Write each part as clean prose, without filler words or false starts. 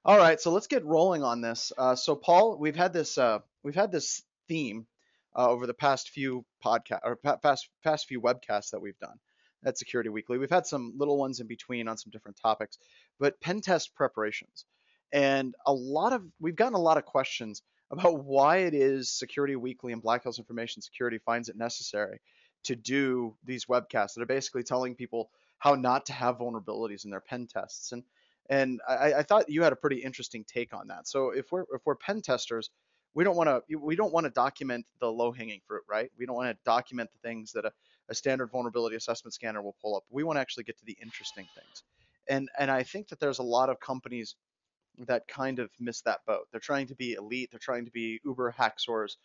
All right, so let's get rolling on this. So Paul, we've had this theme over the past few podcast or past few webcasts that we've done at Security Weekly. We've had some little ones in between on some different topics, but pen test preparations, and we've gotten a lot of questions about why it is Security Weekly and Black Hills Information Security finds it necessary to do these webcasts that are basically telling people how not to have vulnerabilities in their pen tests. And I thought you had a pretty interesting take on that. So if we're pen testers, we don't want to document the low hanging fruit, right? We don't want to document the things that a standard vulnerability assessment scanner will pull up. We want to actually get to the interesting things. And I think that there's a lot of companies that kind of miss that boat. They're trying to be elite, they're trying to be uber hacksaws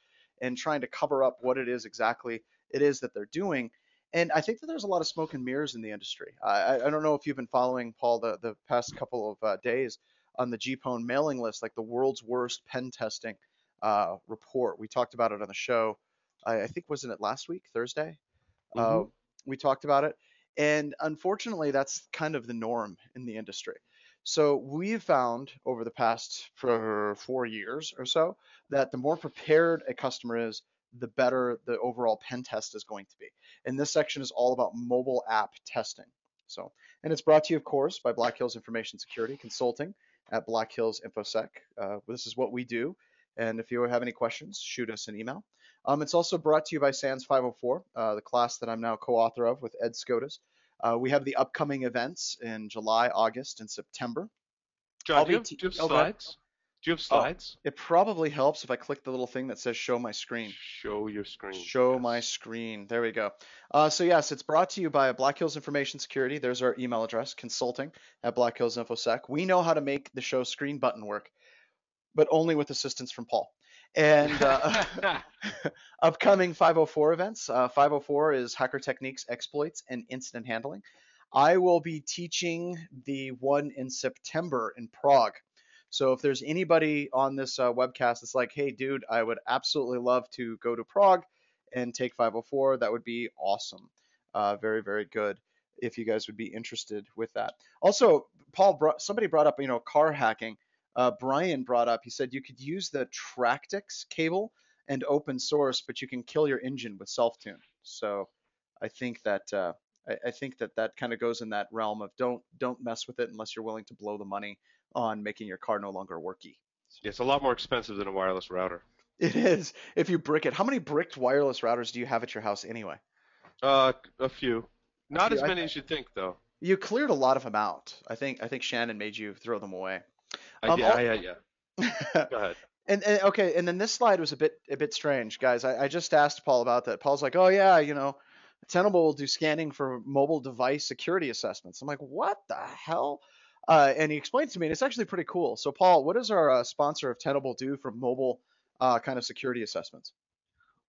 and trying to cover up what it is exactly it is that they're doing. And I think that there's a lot of smoke and mirrors in the industry. I don't know if you've been following Paul the past couple of days on the GPON mailing list, like the world's worst pen testing report. We talked about it on the show. I think wasn't it last week, Thursday? Uh, Hmm. we talked about it, and unfortunately, that's kind of the norm in the industry. So we've found over the past for 4 years or so that the more prepared a customer is, the better the overall pen test is going to be. And this section is all about mobile app testing. So, and it's brought to you, of course, by Black Hills Information Security Consulting at Black Hills InfoSec. This is what we do. And if you have any questions, shoot us an email. It's also brought to you by SANS 504, the class that I'm now co-author of with Ed Skodas. We have the upcoming events in July, August, and September. John, I'll do you be have do you have oh, go ahead. slides? Do you have Oh, slides? it probably helps if I click the little thing that says show my screen. Show your screen. Show my Yes. screen. There we go. So yes, it's brought to you by Black Hills Information Security. There's our email address, consulting at Black Hills InfoSec. We know how to make the show screen button work, but only with assistance from Paul. And upcoming 504 events. 504 is Hacker Techniques, Exploits, and Incident Handling. I will be teaching the one in September in Prague. So if there's anybody on this webcast that's like, hey, dude, I would absolutely love to go to Prague and take 504, that would be awesome. Very, very good if you guys would be interested with that. Also, somebody brought up, car hacking. Brian brought up, he said you could use the Tractix cable and open source, but you can kill your engine with self-tune. So I think that I think that that kind of goes in that realm of don't mess with it unless you're willing to blow the money on making your car no longer worky. It's a lot more expensive than a wireless router. It is if you brick it. How many bricked wireless routers do you have at your house anyway? A few. A Not few. as many as you think, though. You cleared a lot of them out. I think Shannon made you throw them away. I Um, did. all, Yeah. Go ahead. and okay, and then this slide was a bit strange, guys. I just asked Paul about that. Paul's like, oh yeah, Tenable will do scanning for mobile device security assessments. I'm like, what the hell? And he explained to me, and it's actually pretty cool. So, Paul, what does our sponsor of Tenable do for mobile kind of security assessments?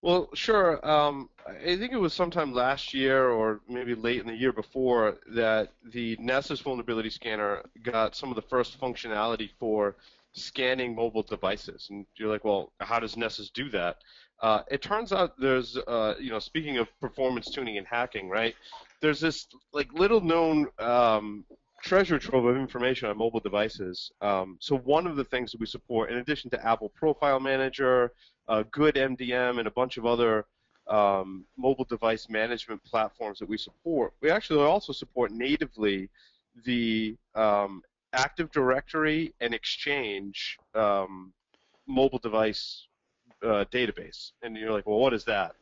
Well, sure. I think it was sometime last year or maybe late in the year before that the Nessus vulnerability scanner got some of the first functionality for scanning mobile devices. And you're like, well, how does Nessus do that? It turns out there's, speaking of performance tuning and hacking, right? There's this like little known treasure trove of information on mobile devices. So one of the things that we support, in addition to Apple Profile Manager, good MDM, and a bunch of other mobile device management platforms that we support. We actually also support natively the Active Directory and Exchange mobile device database. And you're like, well, what is that?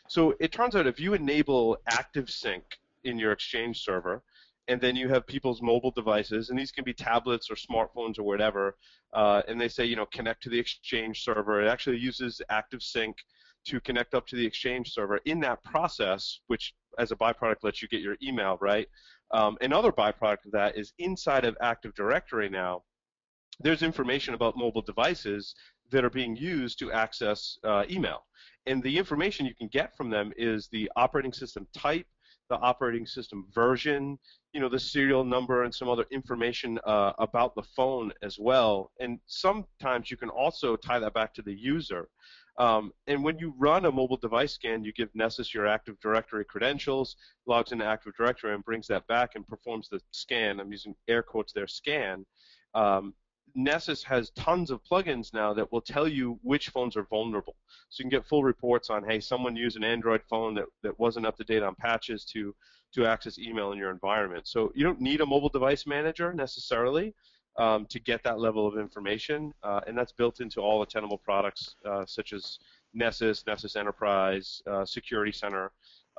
So it turns out if you enable Active Sync in your Exchange server, and then you have people's mobile devices, and these can be tablets or smartphones or whatever, and they say, connect to the Exchange server. It actually uses ActiveSync to connect up to the Exchange server. In that process, which as a byproduct lets you get your email, right? Another byproduct of that is inside of Active Directory now, there's information about mobile devices that are being used to access email. And the information you can get from them is the operating system type, the operating system version, the serial number, and some other information about the phone as well. And sometimes you can also tie that back to the user. And when you run a mobile device scan, you give Nessus your Active Directory credentials, logs into Active Directory, and brings that back and performs the scan. I'm using air quotes there, scan. Um, Nessus has tons of plugins now that will tell you which phones are vulnerable. So you can get full reports on, hey, someone used an Android phone that wasn't up to date on patches to access email in your environment. So you don't need a mobile device manager necessarily to get that level of information, and that's built into all the Tenable products such as Nessus, Nessus Enterprise, Security Center.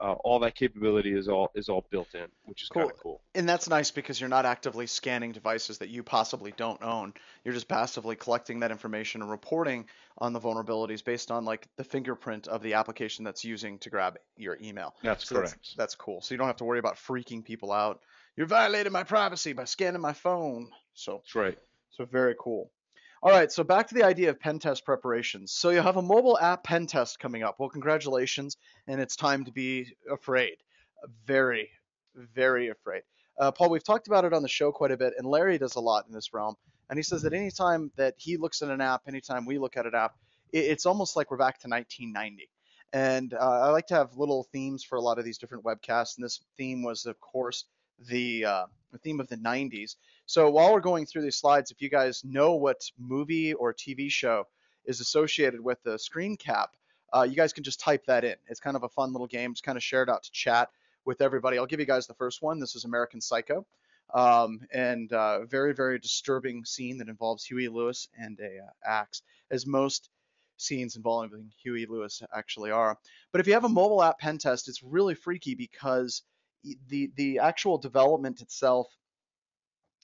All that capability is all built in, which is kind Cool. of cool. And that's nice because you're not actively scanning devices that you possibly don't own. You're just passively collecting that information and reporting on the vulnerabilities based on like the fingerprint of the application that's using to grab your email. That's So that's correct. that's cool. So you don't have to worry about freaking people out. You're violating my privacy by scanning my phone. That's right. So very cool. All right, so back to the idea of pen test preparations. So you have a mobile app pen test coming up. Well, congratulations, and it's time to be afraid. Very, very afraid. Paul, we've talked about it on the show quite a bit, and Larry does a lot in this realm. And he says that anytime that he looks at an app, anytime we look at an app, it's almost like we're back to 1990. And I like to have little themes for a lot of these different webcasts, and this theme was, of course, the theme of the 90s. So while we're going through these slides, if you guys know what movie or TV show is associated with the screen cap, you guys can just type that in. It's kind of a fun little game. Just kind of share it out to chat with everybody. I'll give you guys the first one. This is American Psycho, and very, very disturbing scene that involves Huey Lewis and a axe, as most scenes involving Huey Lewis actually are. But if you have a mobile app pen test, it's really freaky because the actual development itself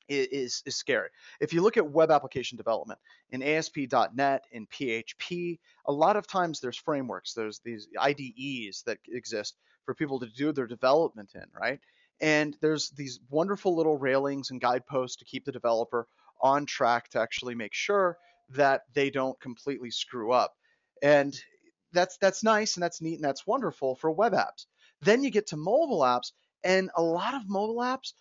is scary. If you look at web application development in ASP.NET, in PHP, a lot of times there's frameworks, there's these IDEs that exist for people to do their development in, right? And there's these wonderful little railings and guideposts to keep the developer on track to actually make sure that they don't completely screw up. And that's nice and that's neat and that's wonderful for web apps. Then you get to mobile apps, and a lot of mobile apps,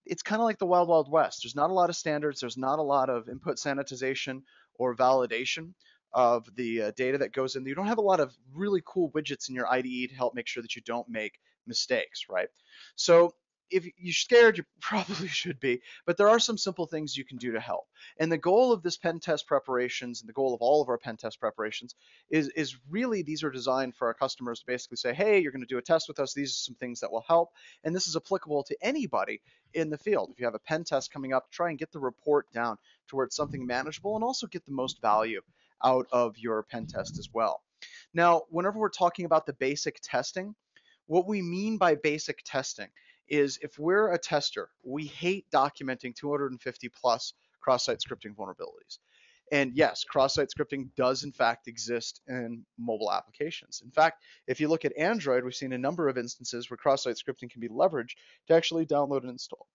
it's kind of like the wild wild west. There's not a lot of standards, there's not a lot of input sanitization or validation of the data that goes in. You don't have a lot of really cool widgets in your IDE to help make sure that you don't make mistakes, right? So if you're scared, you probably should be, but there are some simple things you can do to help. And the goal of this pen test preparations, and the goal of all of our pen test preparations, is really, these are designed for our customers to basically say, hey, you're going to do a test with us, these are some things that will help. And this is applicable to anybody in the field. If you have a pen test coming up, try and get the report down to where it's something manageable, and also get the most value out of your pen test as well. Now, whenever we're talking about the basic testing, what we mean by basic testing is, if we're a tester, we hate documenting 250 plus cross-site scripting vulnerabilities. And yes, cross-site scripting does in fact exist in mobile applications. In fact, if you look at Android, we've seen a number of instances where cross-site scripting can be leveraged to actually download and install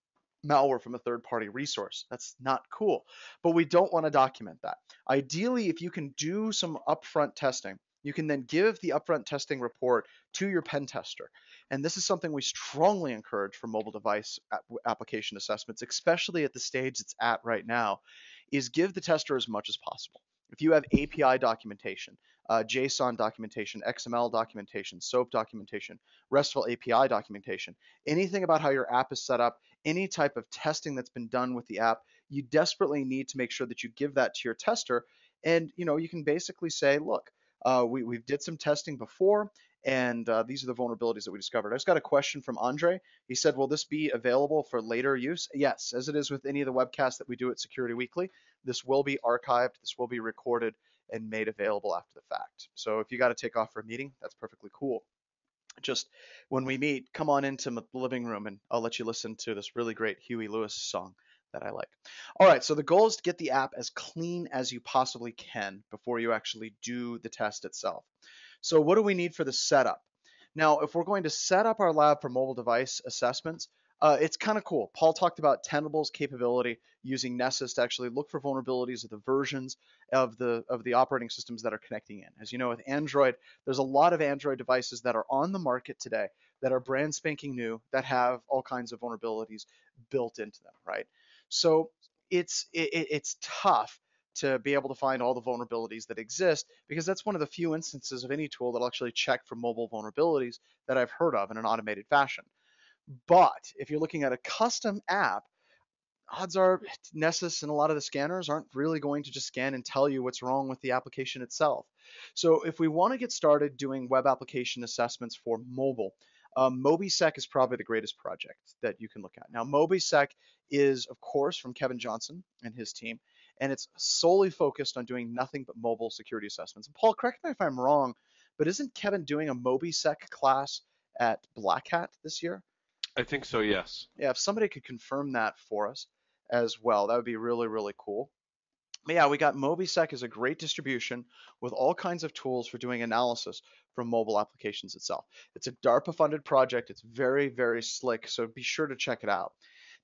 malware from a third-party resource. That's not cool, but we don't want to document that. Ideally, if you can do some upfront testing, you can then give the upfront testing report to your pen tester. And this is something we strongly encourage for mobile device application assessments, especially at the stage it's at right now, is give the tester as much as possible. If you have API documentation, JSON documentation, XML documentation, SOAP documentation, RESTful API documentation, anything about how your app is set up, any type of testing that's been done with the app, you desperately need to make sure that you give that to your tester. And you can basically say, look, we did some testing before, and these are the vulnerabilities that we discovered. I just got a question from Andre. He said, will this be available for later use? Yes, as it is with any of the webcasts that we do at Security Weekly, this will be archived, this will be recorded and made available after the fact. So if you got to take off for a meeting, that's perfectly cool. Just when we meet, come on into the living room and I'll let you listen to this really great Huey Lewis song that I like. All right, so the goal is to get the app as clean as you possibly can before you actually do the test itself. So what do we need for the setup? Now, if we're going to set up our lab for mobile device assessments, it's kind of cool. Paul talked about Tenable's capability using Nessus to actually look for vulnerabilities of the versions of the operating systems that are connecting in. As you know, with Android, there's a lot of Android devices that are on the market today that are brand spanking new, that have all kinds of vulnerabilities built into them, right? So it's tough to be able to find all the vulnerabilities that exist, because that's one of the few instances of any tool that'll actually check for mobile vulnerabilities that I've heard of in an automated fashion. But if you're looking at a custom app, odds are Nessus and a lot of the scanners aren't really going to just scan and tell you what's wrong with the application itself. So if we want to get started doing web application assessments for mobile, MobiSec is probably the greatest project that you can look at. Now, MobiSec is, of course, from Kevin Johnson and his team, and it's solely focused on doing nothing but mobile security assessments. And Paul, correct me if I'm wrong, but isn't Kevin doing a MobiSec class at Black Hat this year? I think so, yes. Yeah, if somebody could confirm that for us as well, that would be really, really cool. But yeah, we got MobiSec as a great distribution with all kinds of tools for doing analysis from mobile applications itself. It's a DARPA funded project. It's very, very slick, so be sure to check it out.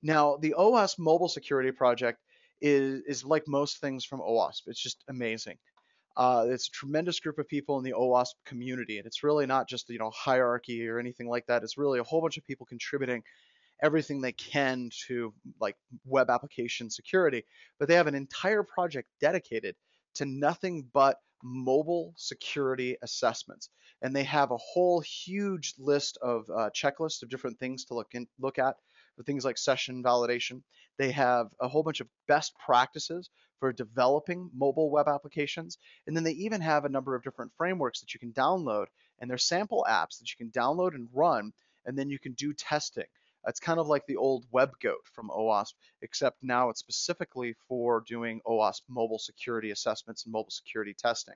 Now, the OWASP mobile security project is like most things from OWASP. It's just amazing. It's a tremendous group of people in the OWASP community, and it's really not just hierarchy or anything like that. It's really a whole bunch of people contributing everything they can to like web application security, but they have an entire project dedicated to nothing but mobile security assessments. And they have a whole huge list of checklists of different things to look at for things like session validation. They have a whole bunch of best practices for developing mobile web applications. And then they even have a number of different frameworks that you can download, and they're sample apps that you can download and run, and then you can do testing. It's kind of like the old WebGoat from OWASP, except now it's specifically for doing OWASP mobile security assessments and mobile security testing.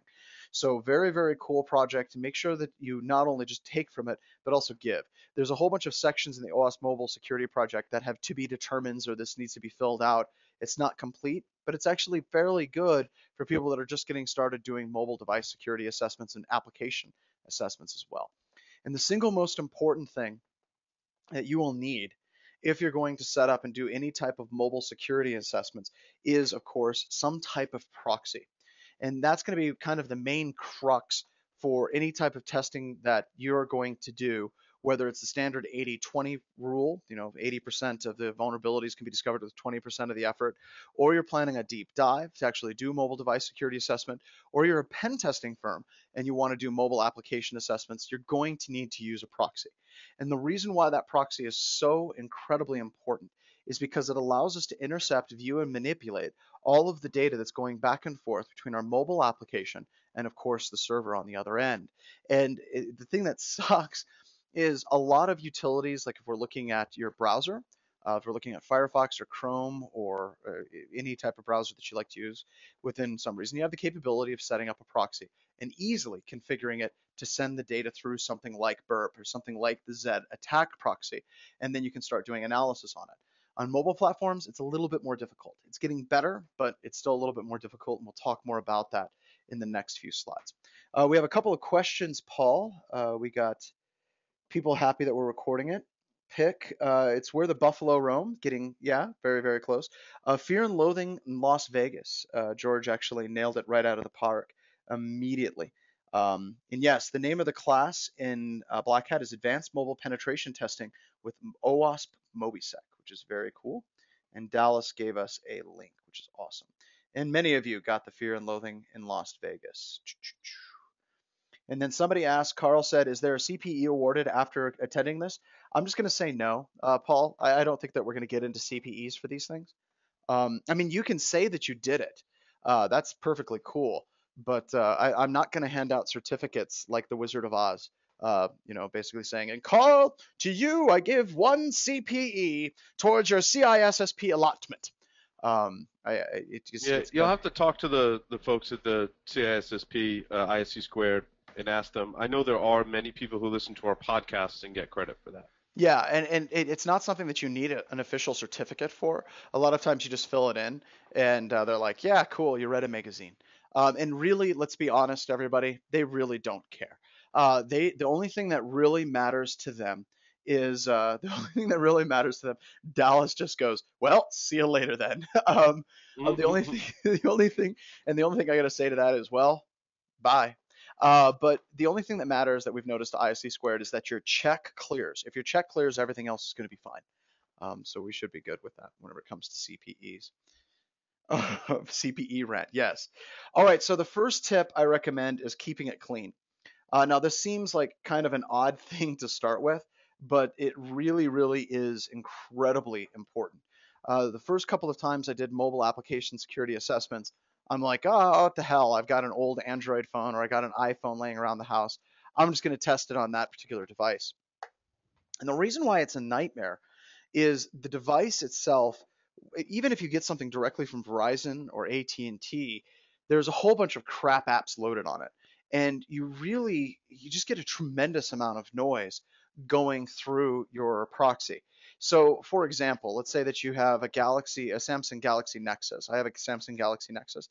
So very, very cool project. Make sure that you not only just take from it, but also give. There's a whole bunch of sections in the OWASP mobile security project that have to be determines or this needs to be filled out. It's not complete, but it's actually fairly good for people that are just getting started doing mobile device security assessments and application assessments as well. And the single most important thing that you will need if you're going to set up and do any type of mobile security assessments is, of course, some type of proxy. And that's going to be kind of the main crux for any type of testing that you're going to do, whether it's the standard 80-20 rule, 80% of the vulnerabilities can be discovered with 20% of the effort, or you're planning a deep dive to actually do mobile device security assessment, or you're a pen testing firm and you want to do mobile application assessments, you're going to need to use a proxy. And the reason why that proxy is so incredibly important is because it allows us to intercept, view, and manipulate all of the data that's going back and forth between our mobile application and, of course, the server on the other end. And the thing that sucks is a lot of utilities, like if we're looking at your browser, if we're looking at Firefox or Chrome or any type of browser that you like to use, within some reason, you have the capability of setting up a proxy and easily configuring it to send the data through something like Burp or something like the Z attack proxy, and then you can start doing analysis on it. On mobile platforms, it's a little bit more difficult. It's getting better, but it's still a little bit more difficult, and we'll talk more about that in the next few slides. We have a couple of questions, Paul. We got people happy that we're recording it. It's Where the Buffalo Roam, getting, yeah, very, very close. Fear and Loathing in Las Vegas. George actually nailed it right out of the park immediately. And yes, the name of the class in Black Hat is Advanced Mobile Penetration Testing with OWASP MobiSec, which is very cool. And Dallas gave us a link, which is awesome. And many of you got the Fear and Loathing in Las Vegas. And then somebody asked, Carl said, is there a CPE awarded after attending this? I'm just going to say no, Paul. I don't think that we're going to get into CPEs for these things. I mean, you can say that you did it. That's perfectly cool. But I'm not going to hand out certificates like the Wizard of Oz, basically saying, and Carl, to you, I give 1 CPE towards your CISSP allotment. You'll have to talk to the folks at the CISSP, ISC squared, and ask them. I know there are many people who listen to our podcasts and get credit for that. Yeah, and it's not something that you need an official certificate for. A lot of times you just fill it in, and they're like, yeah, cool, you read a magazine. And really, let's be honest, everybody, they really don't care. The only thing that really matters to them is the only thing that really matters to them. Dallas just goes, well, see you later then. The only thing, the only thing I gotta say to that is, well, bye. But the only thing that matters that we've noticed to ISC squared is that your check clears. If your check clears, everything else is going to be fine. So we should be good with that whenever it comes to CPEs. CPE rent, yes. All right, so the first tip I recommend is keeping it clean. Now, this seems like kind of an odd thing to start with, but it really, really is incredibly important. The first couple of times I did mobile application security assessments, I'm like, oh, what the hell? I've got an old Android phone or I got an iPhone laying around the house. I'm just going to test it on that particular device. And the reason why it's a nightmare is the device itself. Even if you get something directly from Verizon or AT&T, there's a whole bunch of crap apps loaded on it, and you just get a tremendous amount of noise going through your proxy. So for example, let's say that you have a Samsung Galaxy Nexus. I have a Samsung Galaxy Nexus.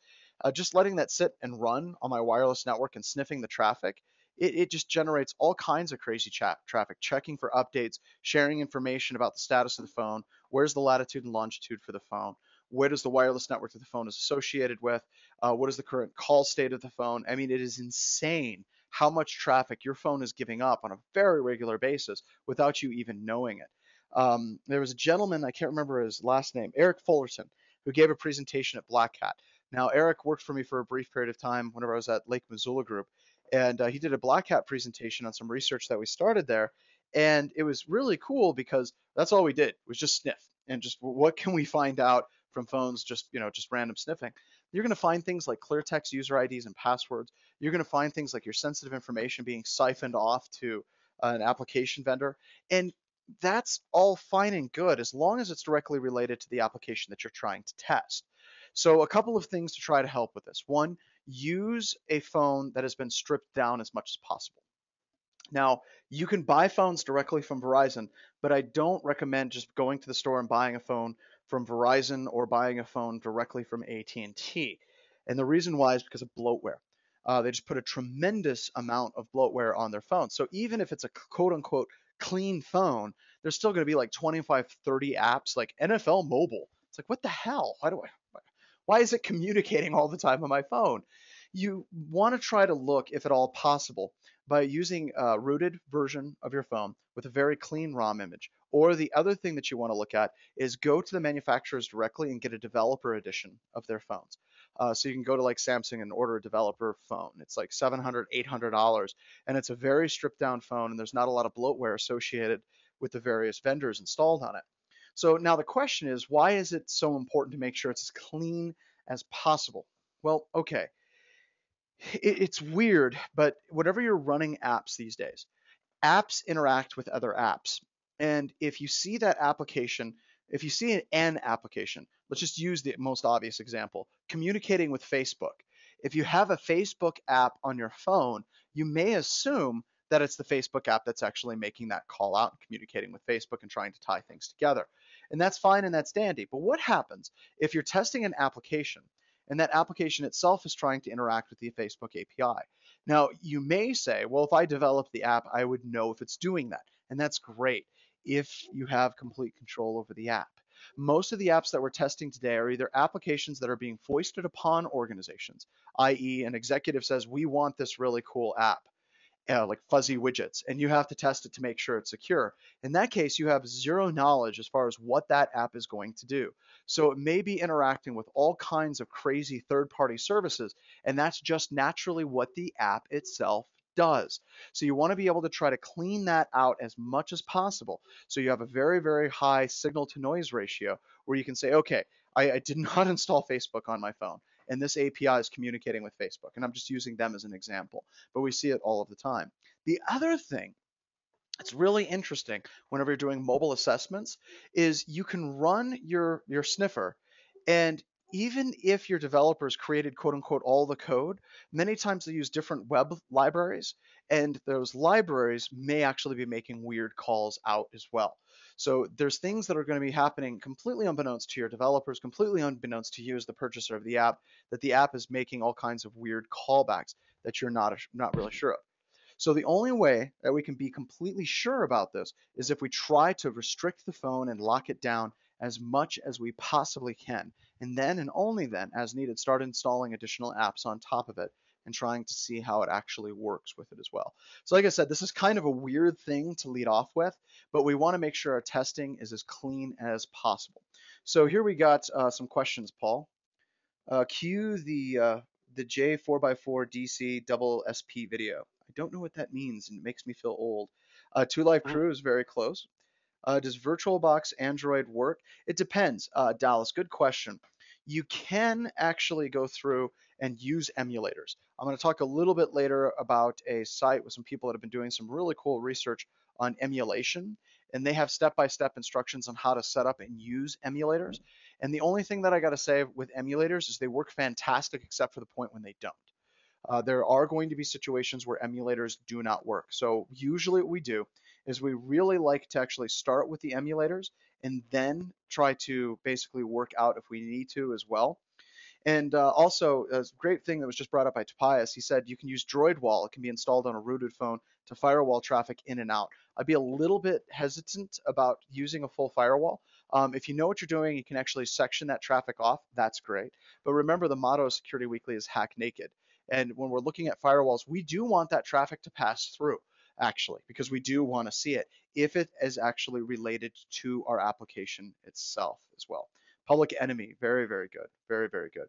Just letting that sit and run on my wireless network and sniffing the traffic, it just generates all kinds of crazy traffic, checking for updates, sharing information about the status of the phone, where's the latitude and longitude for the phone, where does the wireless network that the phone is associated with, what is the current call state of the phone. I mean, it is insane how much traffic your phone is giving up on a very regular basis without you even knowing it. There was a gentleman, I can't remember his last name, Eric Fullerton, who gave a presentation at Black Hat. Now, Eric worked for me for a brief period of time whenever I was at Lake Missoula Group, and he did a Black Hat presentation on some research that we started there. And it was really cool because that's all we did was just sniff and just what can we find out from phones, just random sniffing. You're going to find things like clear text user IDs and passwords. You're going to find things like your sensitive information being siphoned off to an application vendor. And that's all fine and good as long as it's directly related to the application that you're trying to test. So a couple of things to try to help with this. One, use a phone that has been stripped down as much as possible. Now, you can buy phones directly from Verizon, but I don't recommend just going to the store and buying a phone from Verizon or buying a phone directly from AT&T. And T. And the reason why is because of bloatware. They just put a tremendous amount of bloatware on their phone. So even if it's a quote unquote clean phone, there's still going to be like 25, 30 apps like NFL Mobile. It's like, what the hell? Why is it communicating all the time on my phone? You want to try to look, if at all possible, by using a rooted version of your phone with a very clean ROM image. Or the other thing that you want to look at is go to the manufacturers directly and get a developer edition of their phones. So you can go to like Samsung and order a developer phone. It's like $700, $800, and it's a very stripped down phone, and there's not a lot of bloatware associated with the various vendors installed on it. So now the question is, why is it so important to make sure it's as clean as possible? Well, okay, it's weird, but whenever you're running apps these days, apps interact with other apps. And if you see that application, if you see an application, let's just use the most obvious example, communicating with Facebook. If you have a Facebook app on your phone, you may assume that it's the Facebook app that's actually making that call out and communicating with Facebook and trying to tie things together. And that's fine and that's dandy. But what happens if you're testing an application and that application itself is trying to interact with the Facebook API? Now, you may say, well, if I develop the app, I would know if it's doing that. And that's great if you have complete control over the app. Most of the apps that we're testing today are either applications that are being foisted upon organizations, i.e., an executive says, we want this really cool app, like fuzzy widgets, and you have to test it to make sure it's secure. In that case, you have zero knowledge as far as what that app is going to do. So it may be interacting with all kinds of crazy third-party services, and that's just naturally what the app itself does. So you want to be able to try to clean that out as much as possible. So you have a very, very high signal to noise ratio where you can say, okay, I did not install Facebook on my phone, and this API is communicating with Facebook. And I'm just using them as an example, but we see it all of the time. The other thing that's really interesting whenever you're doing mobile assessments is you can run your sniffer, and even if your developers created quote unquote all the code, many times they use different web libraries, and those libraries may actually be making weird calls out as well. So there's things that are going to be happening completely unbeknownst to your developers, completely unbeknownst to you as the purchaser of the app, that the app is making all kinds of weird callbacks that you're not really sure of. So the only way that we can be completely sure about this is if we try to restrict the phone and lock it down as much as we possibly can. And then and only then, as needed, start installing additional apps on top of it and trying to see how it actually works with it as well. So like I said, this is kind of a weird thing to lead off with, but we want to make sure our testing is as clean as possible. So here we got some questions, Paul. Cue the J4x4 DC double SP video. I don't know what that means, and it makes me feel old. Two Live Mhm. Crew is very close. Does VirtualBox Android work? It depends. Dallas, good question. You can actually go through and use emulators. I'm going to talk a little bit later about a site with some people that have been doing some really cool research on emulation, and they have step-by-step instructions on how to set up and use emulators. And the only thing that I got to say with emulators is they work fantastic, except for the point when they don't. There are going to be situations where emulators do not work. So usually what we do is we really like to actually start with the emulators and then try to basically work out if we need to as well. And also, a great thing that was just brought up by Tobias, he said you can use DroidWall. It can be installed on a rooted phone to firewall traffic in and out. I'd be a little bit hesitant about using a full firewall. If you know what you're doing, you can actually section that traffic off. That's great. But remember, the motto of Security Weekly is hack naked. And when we're looking at firewalls, we do want that traffic to pass through, actually, because we do want to see it if it is actually related to our application itself as well. Public enemy, very, very good. Very, very good.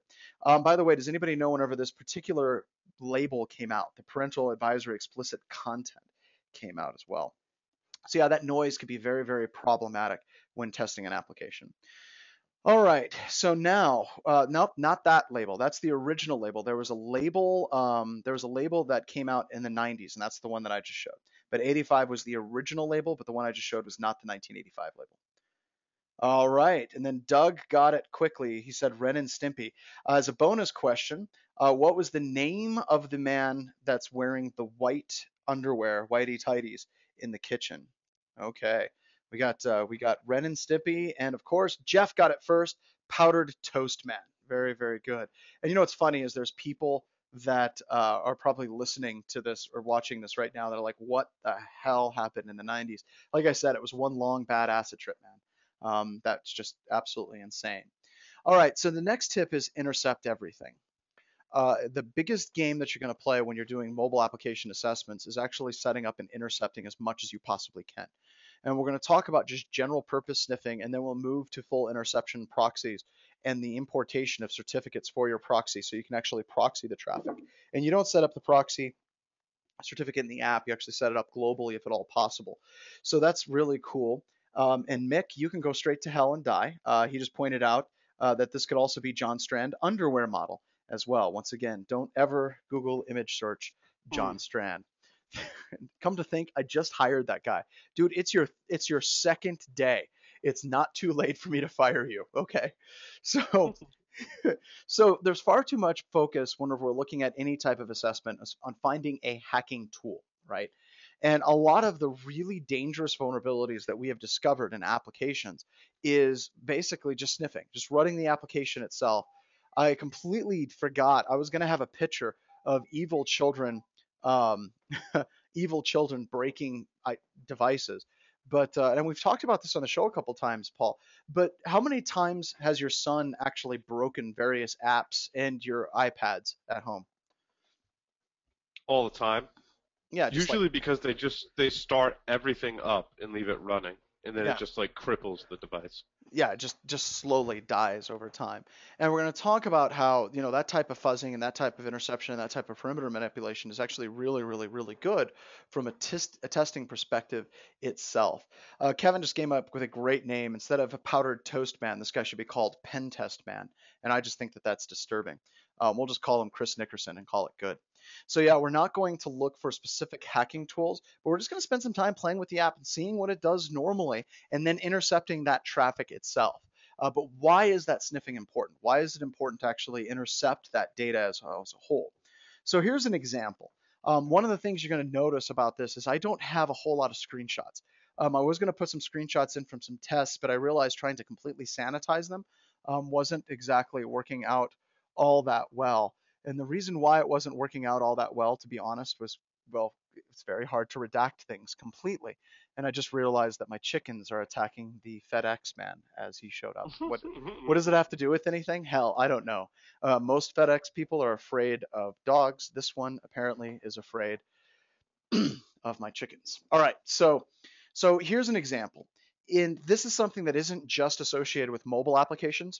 By the way, does anybody know whenever this particular label came out, the parental advisory explicit content came out as well? So yeah, that noise could be very, very problematic when testing an application. All right, so now, nope, not that label. That's the original label. There was a label, that came out in the 90s, and that's the one that I just showed. But 85 was the original label, but the one I just showed was not the 1985 label. All right, and then Doug got it quickly. He said Ren and Stimpy. As a bonus question, what was the name of the man that's wearing the white underwear, whitey tighties, in the kitchen? Okay, we got Ren and Stimpy, and of course Jeff got it first. Powdered Toast Man. Very, very good. And you know what's funny is there's people that are probably listening to this or watching this right now that are like, what the hell happened in the 90s? Like I said, it was one long bad acid trip, man. That's just absolutely insane. All right, so the next tip is intercept everything. The biggest game that you're going to play when you're doing mobile application assessments is actually setting up and intercepting as much as you possibly can. And we're going to talk about just general purpose sniffing, and then we'll move to full interception proxies and the importation of certificates for your proxy so you can actually proxy the traffic. And you don't set up the proxy certificate in the app, you actually set it up globally if at all possible. So that's really cool. And Mick, you can go straight to hell and die. He just pointed out that this could also be John Strand underwear model as well. Once again, don't ever Google image search John Strand. Come to think, I just hired that guy. Dude, it's your second day. It's not too late for me to fire you. Okay. So so there's far too much focus whenever we're looking at any type of assessment on finding a hacking tool, right? And a lot of the really dangerous vulnerabilities that we have discovered in applications is basically just sniffing, just running the application itself. I completely forgot. I was going to have a picture of um, evil children breaking devices. But and we've talked about this on the show a couple times, Paul. But how many times has your son actually broken various apps and your iPads at home? All the time. Yeah, just like Usually because they start everything up and leave it running, and then it yeah, just like cripples the device. yeah, just slowly dies over time. And we're going to talk about how, that type of fuzzing and that type of interception and that type of perimeter manipulation is actually really, really, really good from a testing perspective itself. Kevin just came up with a great name. Instead of a powdered toast man, this guy should be called Pentest Man. And I just think that that's disturbing. We'll just call him Chris Nickerson and call it good. So yeah, we're not going to look for specific hacking tools, but we're just going to spend some time playing with the app and seeing what it does normally, and then intercepting that traffic itself. But why is that sniffing important? Why is it important to actually intercept that data as a whole? So here's an example. One of the things you're going to notice about this is I don't have a whole lot of screenshots. I was going to put some screenshots in from some tests, but I realized trying to completely sanitize them wasn't exactly working out all that well. And the reason why it wasn't working out all that well, to be honest, was, well, it's very hard to redact things completely. And I just realized that my chickens are attacking the FedEx man as he showed up. What does it have to do with anything? Hell, I don't know. Most FedEx people are afraid of dogs. This one apparently is afraid of my chickens. All right, so here's an example. This is something that isn't just associated with mobile applications.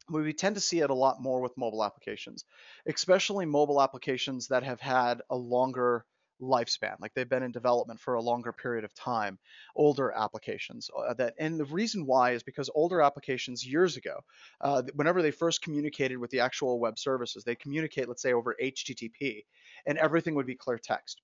We tend to see it a lot more with mobile applications, especially mobile applications that have had a longer lifespan, like they've been in development for a longer period of time, older applications. And the reason why is because older applications years ago, whenever they first communicated with the actual web services, they communicate, let's say, over HTTP, and everything would be clear text.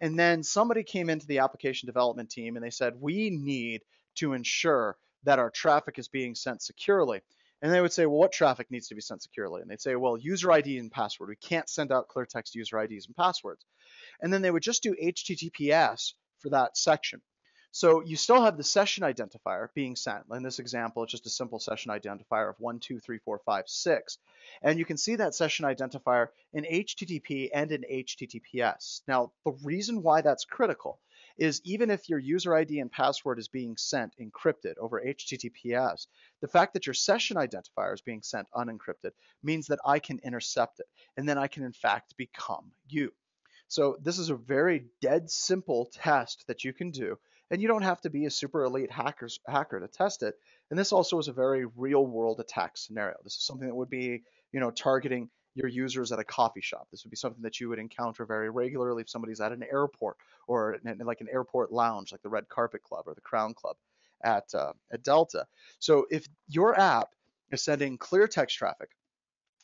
And then somebody came into the application development team and they said, we need to ensure that our traffic is being sent securely. And they would say, well, what traffic needs to be sent securely? And they'd say, well, user ID and password. We can't send out clear text user IDs and passwords. And then they would just do HTTPS for that section. So you still have the session identifier being sent. In this example, it's just a simple session identifier of 1, 2, 3, 4, 5, 6. And you can see that session identifier in HTTP and in HTTPS. Now, the reason why that's critical is even if your user ID and password is being sent encrypted over HTTPS, the fact that your session identifier is being sent unencrypted means that I can intercept it, and then I can in fact become you. So this is a very dead simple test that you can do, and you don't have to be a super elite hacker to test it. And this also is a very real world attack scenario. This is something that would be, targeting your users at a coffee shop. This would be something that you would encounter very regularly if somebody's at an airport or like an airport lounge, like the Red Carpet Club or the Crown Club at Delta. So if your app is sending clear text traffic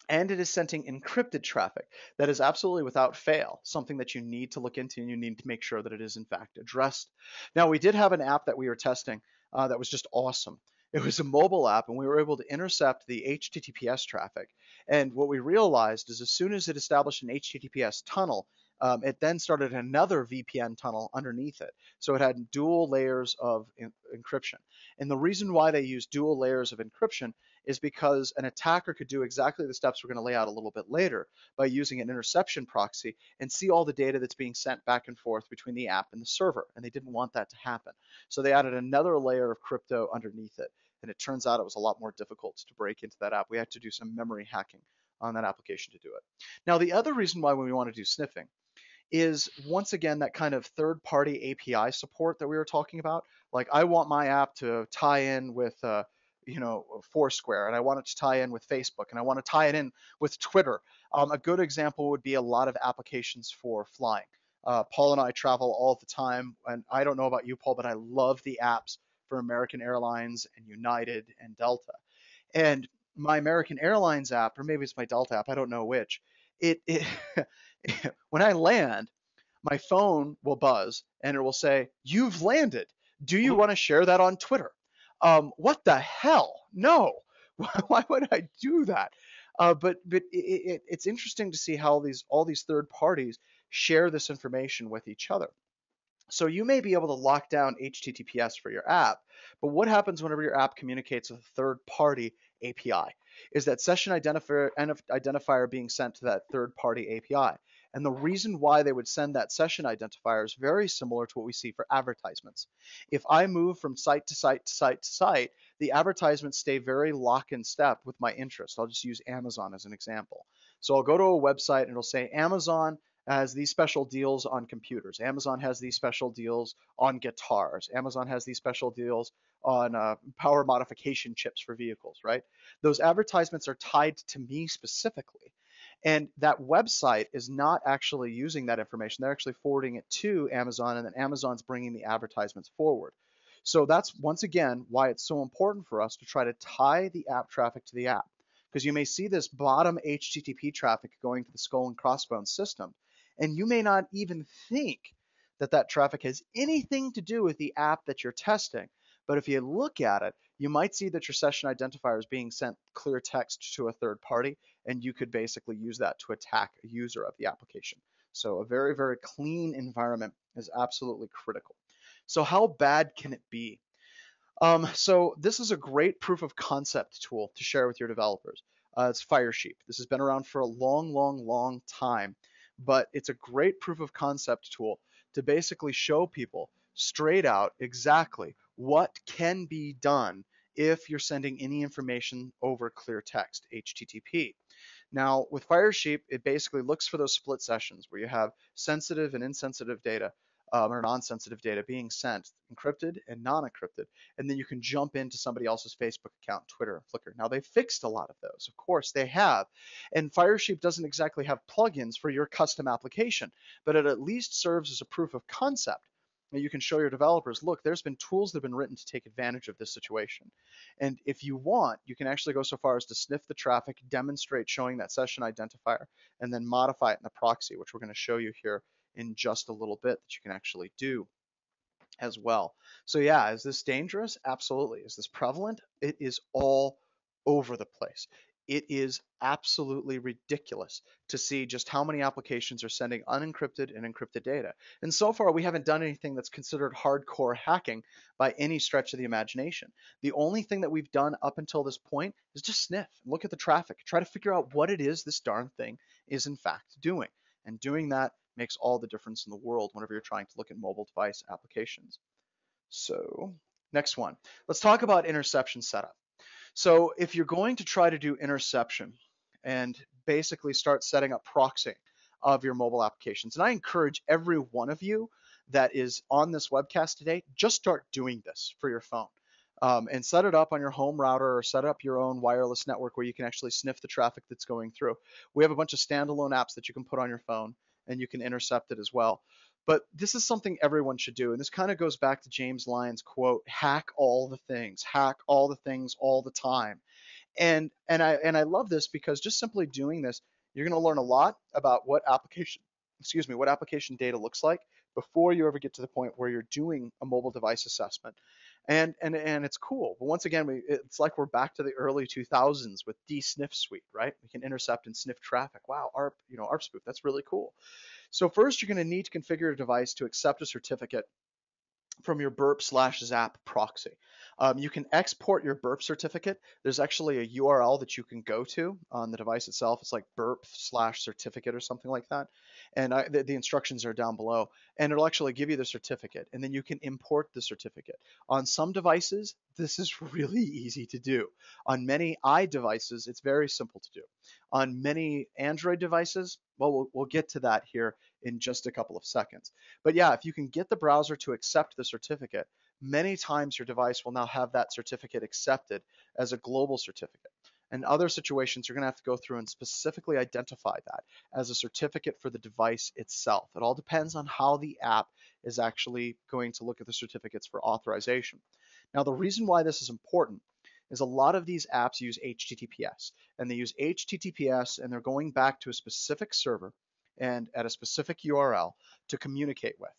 and it is sending encrypted traffic, that is absolutely without fail something that you need to look into, and you need to make sure that it is in fact addressed. Now, we did have an app that we were testing that was just awesome. It was a mobile app, and we were able to intercept the HTTPS traffic. And what we realized is as soon as it established an HTTPS tunnel, it then started another VPN tunnel underneath it. So it had dual layers of encryption. And the reason why they use dual layers of encryption is because an attacker could do exactly the steps we're going to lay out a little bit later by using an interception proxy and see all the data that's being sent back and forth between the app and the server. And they didn't want that to happen. So they added another layer of crypto underneath it. And it turns out it was a lot more difficult to break into that app. We had to do some memory hacking on that application to do it. Now, the other reason why we want to do sniffing is once again that kind of third-party API support that we were talking about. Like I want my app to tie in with Foursquare, and I want it to tie in with Facebook, and I want to tie it in with Twitter. A good example would be a lot of applications for flying. Paul and I travel all the time, and I don't know about you, Paul, but I love the apps for American Airlines and United and Delta. And my American Airlines app, or maybe it's my Delta app, I don't know which, it when I land, my phone will buzz and it will say, "You've landed. Do you want to share that on Twitter?" What the hell? No. Why would I do that? But it's interesting to see how all these third parties share this information with each other. So you may be able to lock down HTTPS for your app, but what happens whenever your app communicates with a third-party API? Is that session identifier being sent to that third-party API? And the reason why they would send that session identifier is very similar to what we see for advertisements. If I move from site to site to site to site, the advertisements stay very lock in step with my interest. I'll just use Amazon as an example. So I'll go to a website and it'll say Amazon has these special deals on computers. Amazon has these special deals on guitars. Amazon has these special deals on power modification chips for vehicles, right? Those advertisements are tied to me specifically. And that website is not actually using that information. They're actually forwarding it to Amazon, and then Amazon's bringing the advertisements forward. So that's, once again, why it's so important for us to try to tie the app traffic to the app. Because you may see this bottom HTTP traffic going to the skull and crossbones system, and you may not even think that that traffic has anything to do with the app that you're testing. But if you look at it, you might see that your session identifier is being sent clear text to a third party, and you could basically use that to attack a user of the application. So a very, very clean environment is absolutely critical. So how bad can it be? So this is a great proof of concept tool to share with your developers. It's Firesheep. This has been around for a long, long, long time, but it's a great proof of concept tool to basically show people straight out exactly what can be done if you're sending any information over clear text, HTTP. Now, with Firesheep, it basically looks for those split sessions where you have sensitive and insensitive data or non-sensitive data being sent, encrypted and non-encrypted, and then you can jump into somebody else's Facebook account, Twitter, and Flickr. Now they've fixed a lot of those, of course they have, and Firesheep doesn't exactly have plugins for your custom application, but it at least serves as a proof of concept. You can show your developers, look, there's been tools that have been written to take advantage of this situation. And if you want, you can actually go so far as to sniff the traffic, demonstrate showing that session identifier, and then modify it in the proxy, which we're going to show you here in just a little bit that you can actually do as well. So yeah, is this dangerous? Absolutely. Is this prevalent? It is all over the place. It is absolutely ridiculous to see just how many applications are sending unencrypted and encrypted data. And so far, we haven't done anything that's considered hardcore hacking by any stretch of the imagination. The only thing that we've done up until this point is just sniff and look at the traffic, try to figure out what it is this darn thing is in fact doing. And doing that makes all the difference in the world whenever you're trying to look at mobile device applications. So next one, let's talk about interception setup. So if you're going to try to do interception and basically start setting up proxy of your mobile applications, and I encourage every one of you that is on this webcast today, just start doing this for your phone. And set it up on your home router or set up your own wireless network where you can actually sniff the traffic that's going through. We have a bunch of standalone apps that you can put on your phone and you can intercept it as well. But this is something everyone should do. And this kind of goes back to James Lyon's quote, hack all the things all the time. And I love this because just simply doing this, you're going to learn a lot about what application data looks like before you ever get to the point where you're doing a mobile device assessment. And it's cool. But once again, it's like we're back to the early 2000s with DSniff suite, right? We can intercept and sniff traffic. Wow, ARP spoof, that's really cool. So first, you're going to need to configure your device to accept a certificate from your burp/zap proxy. You can export your burp certificate. There's actually a URL that you can go to on the device itself. It's like burp/certificate or something like that. And the instructions are down below. And it'll actually give you the certificate. And then you can import the certificate. On some devices, this is really easy to do. On many iDevices, it's very simple to do. On many Android devices, well, we'll get to that here in just a couple of seconds. But yeah, if you can get the browser to accept the certificate, many times your device will now have that certificate accepted as a global certificate. In other situations, you're going to have to go through and specifically identify that as a certificate for the device itself. It all depends on how the app is actually going to look at the certificates for authorization. Now, the reason why this is important is a lot of these apps use HTTPS, and they use HTTPS and they're going back to a specific server and at a specific URL to communicate with.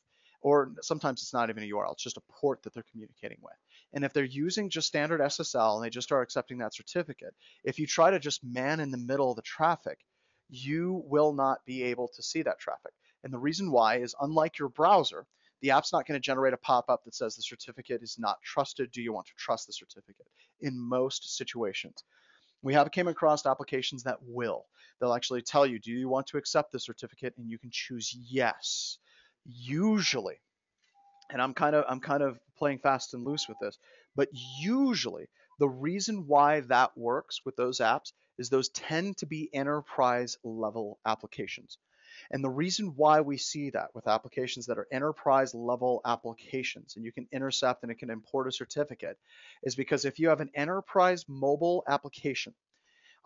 Or sometimes it's not even a URL, it's just a port that they're communicating with. And if they're using just standard SSL and they just are accepting that certificate, if you try to just man in the middle of the traffic, you will not be able to see that traffic. And the reason why is, unlike your browser, the app's not going to generate a pop-up that says the certificate is not trusted. Do you want to trust the certificate? In most situations. We have came across applications that will. They'll actually tell you, do you want to accept the certificate? And you can choose yes. Usually, and I'm kind of playing fast and loose with this, but usually the reason why that works with those apps is those tend to be enterprise level applications. And the reason why we see that with applications that are enterprise level applications and you can intercept and it can import a certificate is because if you have an enterprise mobile application,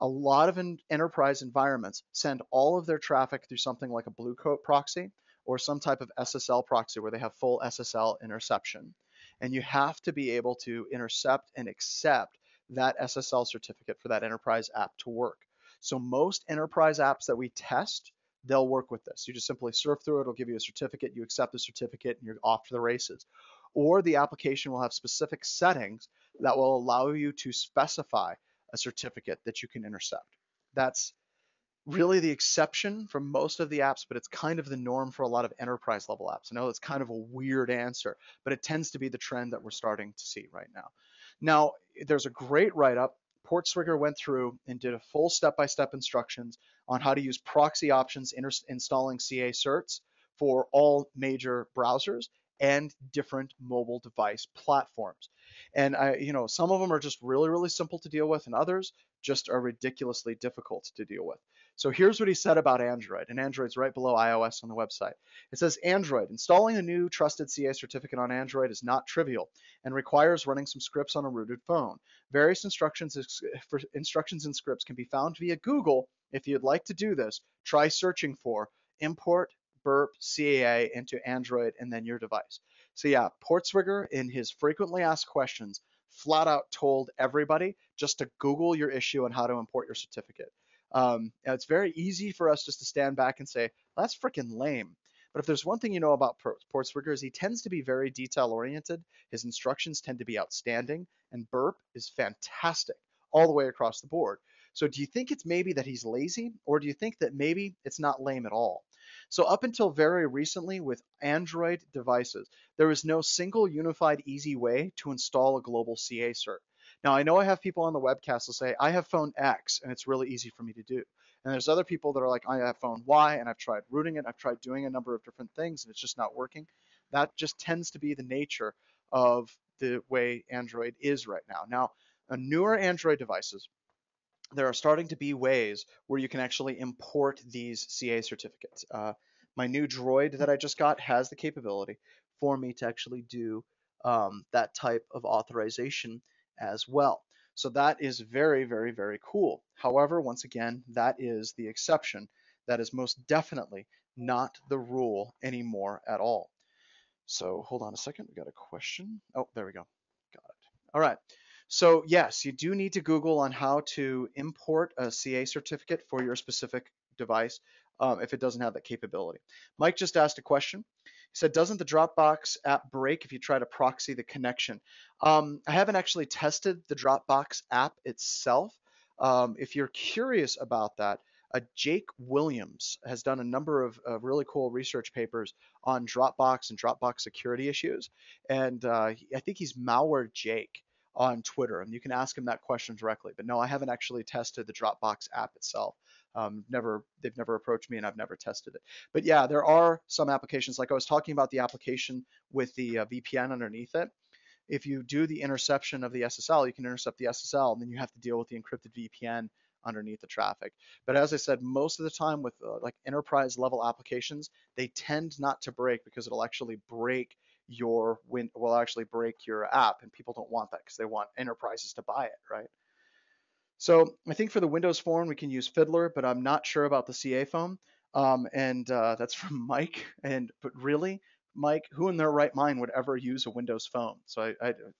a lot of enterprise environments send all of their traffic through something like a Blue Coat proxy or some type of SSL proxy where they have full SSL interception. And you have to be able to intercept and accept that SSL certificate for that enterprise app to work. So most enterprise apps that we test, they'll work with this. You just simply surf through it, it'll give you a certificate, you accept the certificate, and you're off to the races. Or the application will have specific settings that will allow you to specify a certificate that you can intercept. That's really the exception for most of the apps, but it's kind of the norm for a lot of enterprise level apps. I know it's kind of a weird answer, but it tends to be the trend that we're starting to see right now. Now, there's a great write-up. Portswigger went through and did a full step-by-step instructions on how to use proxy options installing CA certs for all major browsers and different mobile device platforms. And some of them are just really, really simple to deal with, and others just are ridiculously difficult to deal with. So here's what he said about Android, and Android's right below iOS on the website. It says Android, installing a new trusted CA certificate on Android is not trivial and requires running some scripts on a rooted phone. Various instructions and scripts can be found via Google. If you'd like to do this, try searching for import burp CAA into Android and then your device. So yeah, Portswigger in his frequently asked questions flat out told everybody just to Google your issue and how to import your certificate. It's very easy for us just to stand back and say, that's freaking lame. But if there's one thing you know about Portswigger is he tends to be very detail oriented. His instructions tend to be outstanding, and burp is fantastic all the way across the board. So do you think it's maybe that he's lazy, or do you think that maybe it's not lame at all? So up until very recently with Android devices, there was no single unified easy way to install a global CA cert. Now I know I have people on the webcast that say, I have phone X and it's really easy for me to do. And there's other people that are like, I have phone Y and I've tried rooting it, I've tried doing a number of different things and it's just not working. That just tends to be the nature of the way Android is right now. Now, newer Android devices, there are starting to be ways where you can actually import these CA certificates. My new Droid that I just got has the capability for me to actually do that type of authorization as well. So that is very, very, very cool. However, once again, that is the exception. That is most definitely not the rule anymore at all. So hold on a second. We got a question. Oh, there we go. Got it. All right. So yes, you do need to Google on how to import a CA certificate for your specific device if it doesn't have that capability. Mike just asked a question. He said, doesn't the Dropbox app break if you try to proxy the connection? I haven't actually tested the Dropbox app itself. If you're curious about that, Jake Williams has done a number of really cool research papers on Dropbox and Dropbox security issues. And I think he's Malware Jake on Twitter, and you can ask him that question directly. But no, I haven't actually tested the Dropbox app itself. They've never approached me, and I've never tested it. But yeah, there are some applications, like I was talking about the application with the VPN underneath it. If you do the interception of the SSL, you can intercept the SSL, and then you have to deal with the encrypted VPN underneath the traffic. But as I said, most of the time with like enterprise level applications, they tend not to break because it'll actually break your app, and people don't want that because they want enterprises to buy it, right? So I think for the Windows Phone we can use Fiddler, but I'm not sure about the CA phone. And that's from Mike. But really, Mike, who in their right mind would ever use a Windows Phone? So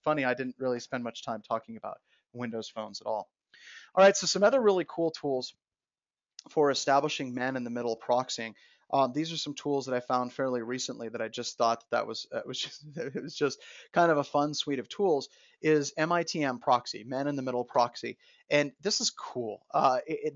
funny, I didn't really spend much time talking about Windows phones at all. All right, so some other really cool tools for establishing man-in-the-middle proxying. These are some tools that I found fairly recently that I just thought that was it was just kind of a fun suite of tools. Is MITM proxy, man-in-the-middle proxy, and this is cool.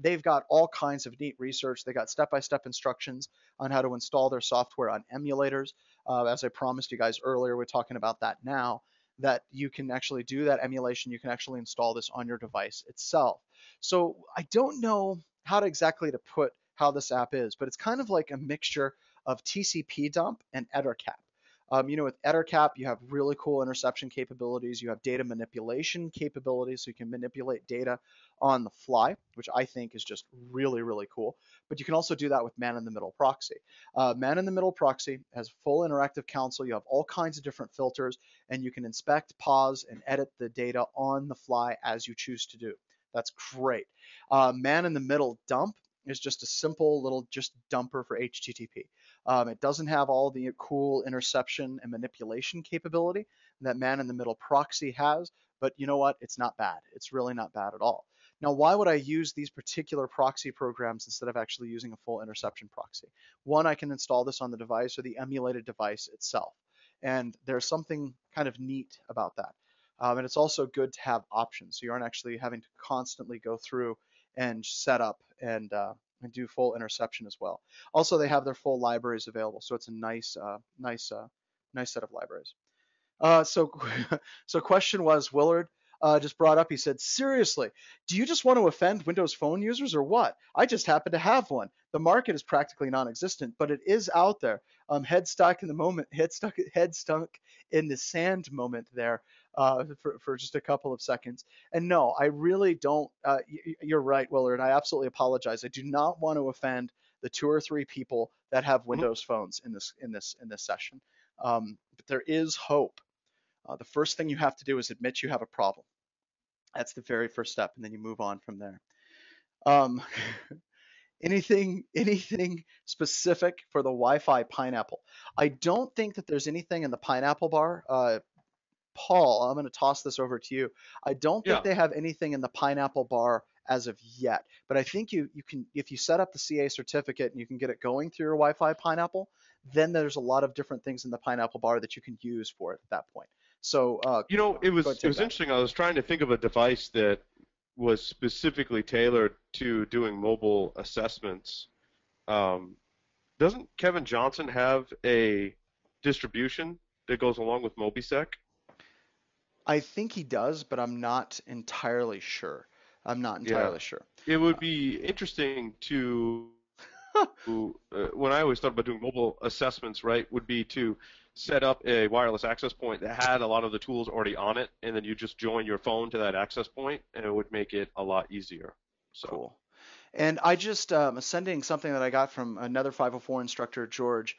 They've got all kinds of neat research. They got step-by-step instructions on how to install their software on emulators. As I promised you guys earlier, we're talking about that now. That you can actually do that emulation. You can actually install this on your device itself. So I don't know how to exactly to put how this app is, but it's kind of like a mixture of TCP dump and EtherCap. With EtherCap, you have really cool interception capabilities. You have data manipulation capabilities, so you can manipulate data on the fly, which I think is just really, really cool. But you can also do that with man-in-the-middle proxy. Man-in-the-middle proxy has full interactive console. You have all kinds of different filters, and you can inspect, pause, and edit the data on the fly as you choose to do. That's great. Man-in-the-middle dump is just a simple little just dumper for HTTP. It doesn't have all the cool interception and manipulation capability that man-in-the-middle proxy has, but you know what? It's not bad. It's really not bad at all. Now, why would I use these particular proxy programs instead of actually using a full interception proxy? One, I can install this on the device or the emulated device itself. And there's something kind of neat about that. And it's also good to have options, so you aren't actually having to constantly go through and set up and do full interception as well. Also, they have their full libraries available, so it's a nice set of libraries. So, so question was, Willard, just brought up. He said, seriously, do you just want to offend Windows Phone users or what? I just happen to have one. The market is practically non-existent, but it is out there. Head stuck in the moment, head stuck in the sand moment there for just a couple of seconds. And no, I really don't. You're right, Willard. I absolutely apologize. I do not want to offend the 2 or 3 people that have Mhm. Windows phones in this session. But there is hope. The first thing you have to do is admit you have a problem. That's the very first step, and then you move on from there. Um, anything specific for the Wi-Fi pineapple? I don't think that there's anything in the pineapple bar. Paul, I'm going to toss this over to you. I don't think Yeah. they have anything in the pineapple bar as of yet, but I think you can, if you set up the CA certificate and you can get it going through your Wi-Fi pineapple, then there's a lot of different things in the pineapple bar that you can use for it at that point. So go ahead, It take was that. interesting. I was trying to think of a device that was specifically tailored to doing mobile assessments. Um, doesn't Kevin Johnson have a distribution that goes along with MobiSec? I think he does, but I'm not entirely sure. I'm not Yeah. entirely sure. It would be interesting when I always thought about doing mobile assessments, right, would be to set up a wireless access point that had a lot of the tools already on it, and then you just join your phone to that access point, and it would make it a lot easier. So, Cool. And I just sending something that I got from another 504 instructor, George.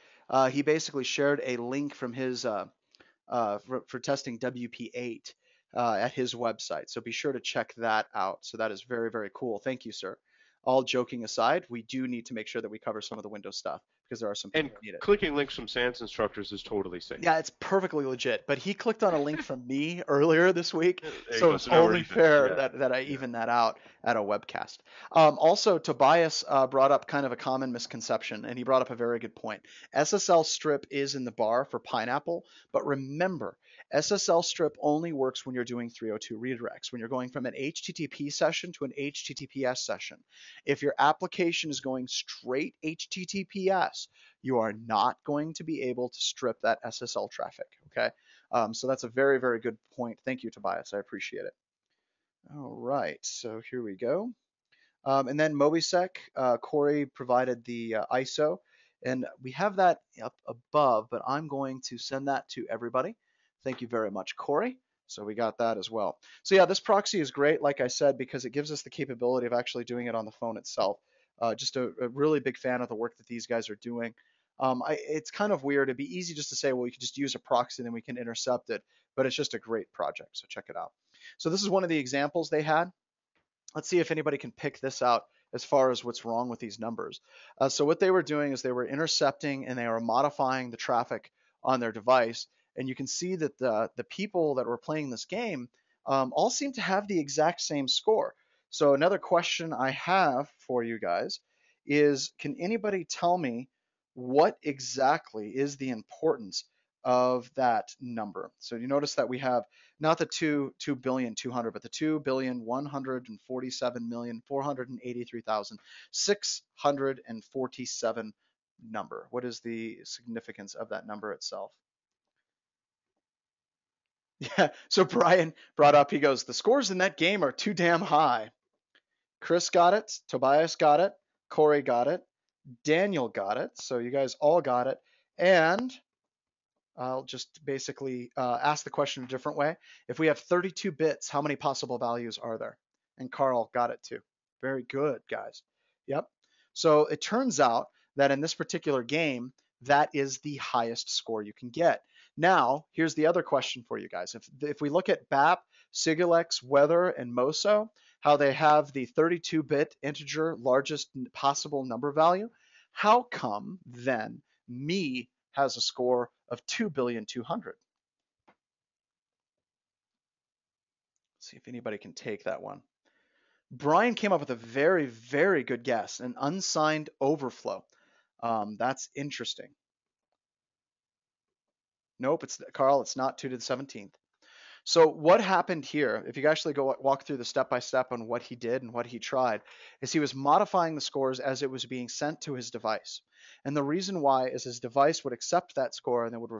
He basically shared a link from his for testing WP8 at his website. So be sure to check that out. So that is very, very cool. Thank you, sir. All joking aside, we do need to make sure that we cover some of the Windows stuff because there are some and people who need it. clicking links from SANS instructors is totally safe. Yeah, it's perfectly legit. But he clicked on a link from me earlier this week, There you so go. it's So now we're only even. fair Yeah, that I yeah. even that out at a webcast. Also, Tobias brought up kind of a common misconception, and he brought up a very good point. SSL strip is in the bar for Pineapple, but remember, SSL strip only works when you're doing 302 redirects, when you're going from an HTTP session to an HTTPS session. If your application is going straight HTTPS, you are not going to be able to strip that SSL traffic. Okay, so that's a very, very good point. Thank you, Tobias. I appreciate it. All right, so here we go. And then Mobisec, Corey provided the ISO, and we have that up above, but I'm going to send that to everybody. Thank you very much, Corey. So we got that as well. So yeah, this proxy is great, like I said, because it gives us the capability of actually doing it on the phone itself. Just a really big fan of the work that these guys are doing. It's kind of weird. It'd be easy just to say, well, we could just use a proxy and then we can intercept it, but it's just a great project. So check it out. So this is one of the examples they had. Let's see if anybody can pick this out as far as what's wrong with these numbers. So what they were doing is they were intercepting and they were modifying the traffic on their device. And you can see that the people that were playing this game all seem to have the exact same score. So another question I have for you guys is, can anybody tell me what exactly is the importance of that number? So you notice that we have not the 2,200,000,200, but the 2,147,483,647 number. What is the significance of that number itself? Yeah, so Brian brought up, he goes, the scores in that game are too damn high. Chris got it, Tobias got it, Corey got it, Daniel got it, so you guys all got it, and I'll just basically ask the question a different way. If we have 32 bits, how many possible values are there? And Carl got it too. Very good, guys. Yep. So it turns out that in this particular game, that is the highest score you can get. Now, here's the other question for you guys. If we look at BAP, Sigulex, Weather, and Moso, how they have the 32-bit integer largest possible number value, how come then me has a score of 2,200,000,000? See if anybody can take that one. Brian came up with a very, very good guess, an unsigned overflow. That's interesting. Nope, it's Carl. It's not 2 to the 17th. So what happened here, if you actually go walk through the step-by-step on what he did and what he tried, is he was modifying the scores as it was being sent to his device. And the reason why is his device would accept that score and then would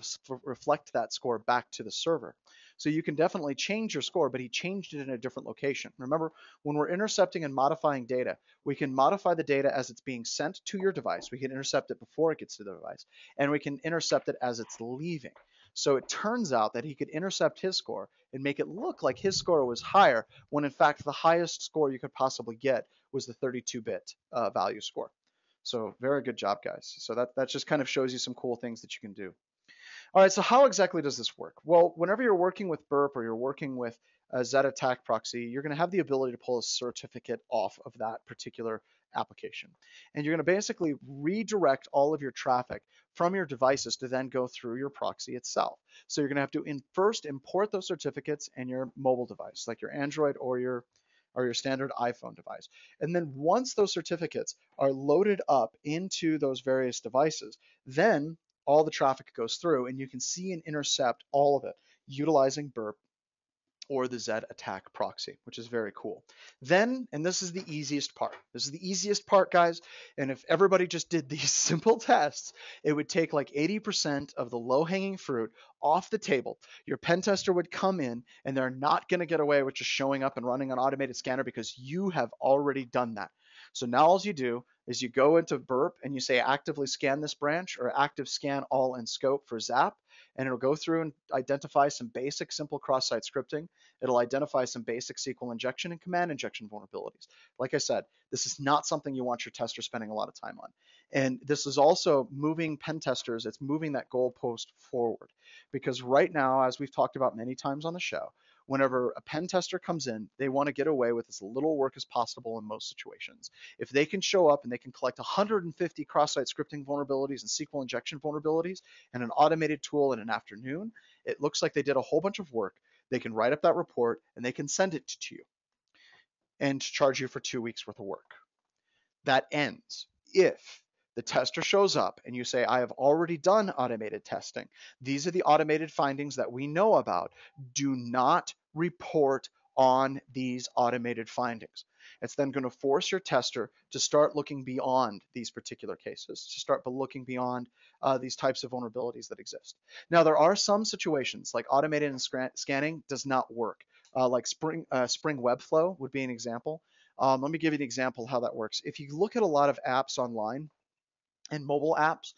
reflect that score back to the server. So you can definitely change your score, but he changed it in a different location. Remember, when we're intercepting and modifying data, we can modify the data as it's being sent to your device. We can intercept it before it gets to the device, and we can intercept it as it's leaving. So it turns out that he could intercept his score and make it look like his score was higher, when in fact the highest score you could possibly get was the 32-bit value score. So very good job, guys. So that just kind of shows you some cool things that you can do. All right, so how exactly does this work? Well, whenever you're working with burp or you're working with a Z attack proxy, you're going to have the ability to pull a certificate off of that particular application. And you're going to basically redirect all of your traffic from your devices to then go through your proxy itself. So you're going to have to first import those certificates in your mobile device, like your Android or your standard iPhone device. And then once those certificates are loaded up into those various devices, then all the traffic goes through and you can see and intercept all of it utilizing burp or the Z attack proxy, which is very cool. Then, and this is the easiest part. This is the easiest part, guys. And if everybody just did these simple tests, it would take like 80% of the low-hanging fruit off the table. Your pen tester would come in and they're not going to get away with just showing up and running an automated scanner because you have already done that. So now all you do is you go into burp and you say actively scan this branch or active scan all in scope for zap, and it'll go through and identify some basic simple cross-site scripting. It'll identify some basic SQL injection and command injection vulnerabilities. Like I said, this is not something you want your tester spending a lot of time on. And this is also moving pen testers, it's moving that goalpost forward. Because right now, as we've talked about many times on the show, whenever a pen tester comes in, they want to get away with as little work as possible in most situations. If they can show up and they can collect 150 cross-site scripting vulnerabilities and SQL injection vulnerabilities and an automated tool in an afternoon, it looks like they did a whole bunch of work. They can write up that report and they can send it to you and charge you for 2 weeks worth of work. That ends if the tester shows up and you say, I have already done automated testing. These are the automated findings that we know about. Do not report on these automated findings. It's then going to force your tester to start looking beyond these particular cases, to start looking beyond these types of vulnerabilities that exist. Now, there are some situations like automated scanning does not work. Like Spring Webflow would be an example. Let me give you an example of how that works. If you look at a lot of apps online and mobile apps,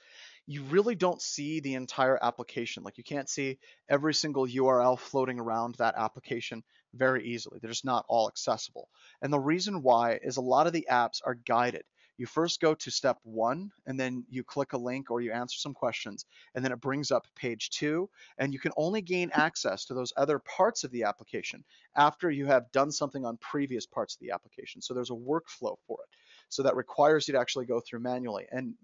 you really don't see the entire application. Like you can't see every single URL floating around that application very easily. They're just not all accessible. And the reason why is a lot of the apps are guided. You first go to step 1, and then you click a link or you answer some questions, and then it brings up page 2, and you can only gain access to those other parts of the application after you have done something on previous parts of the application. So there's a workflow for it. So that requires you to actually go through manually. And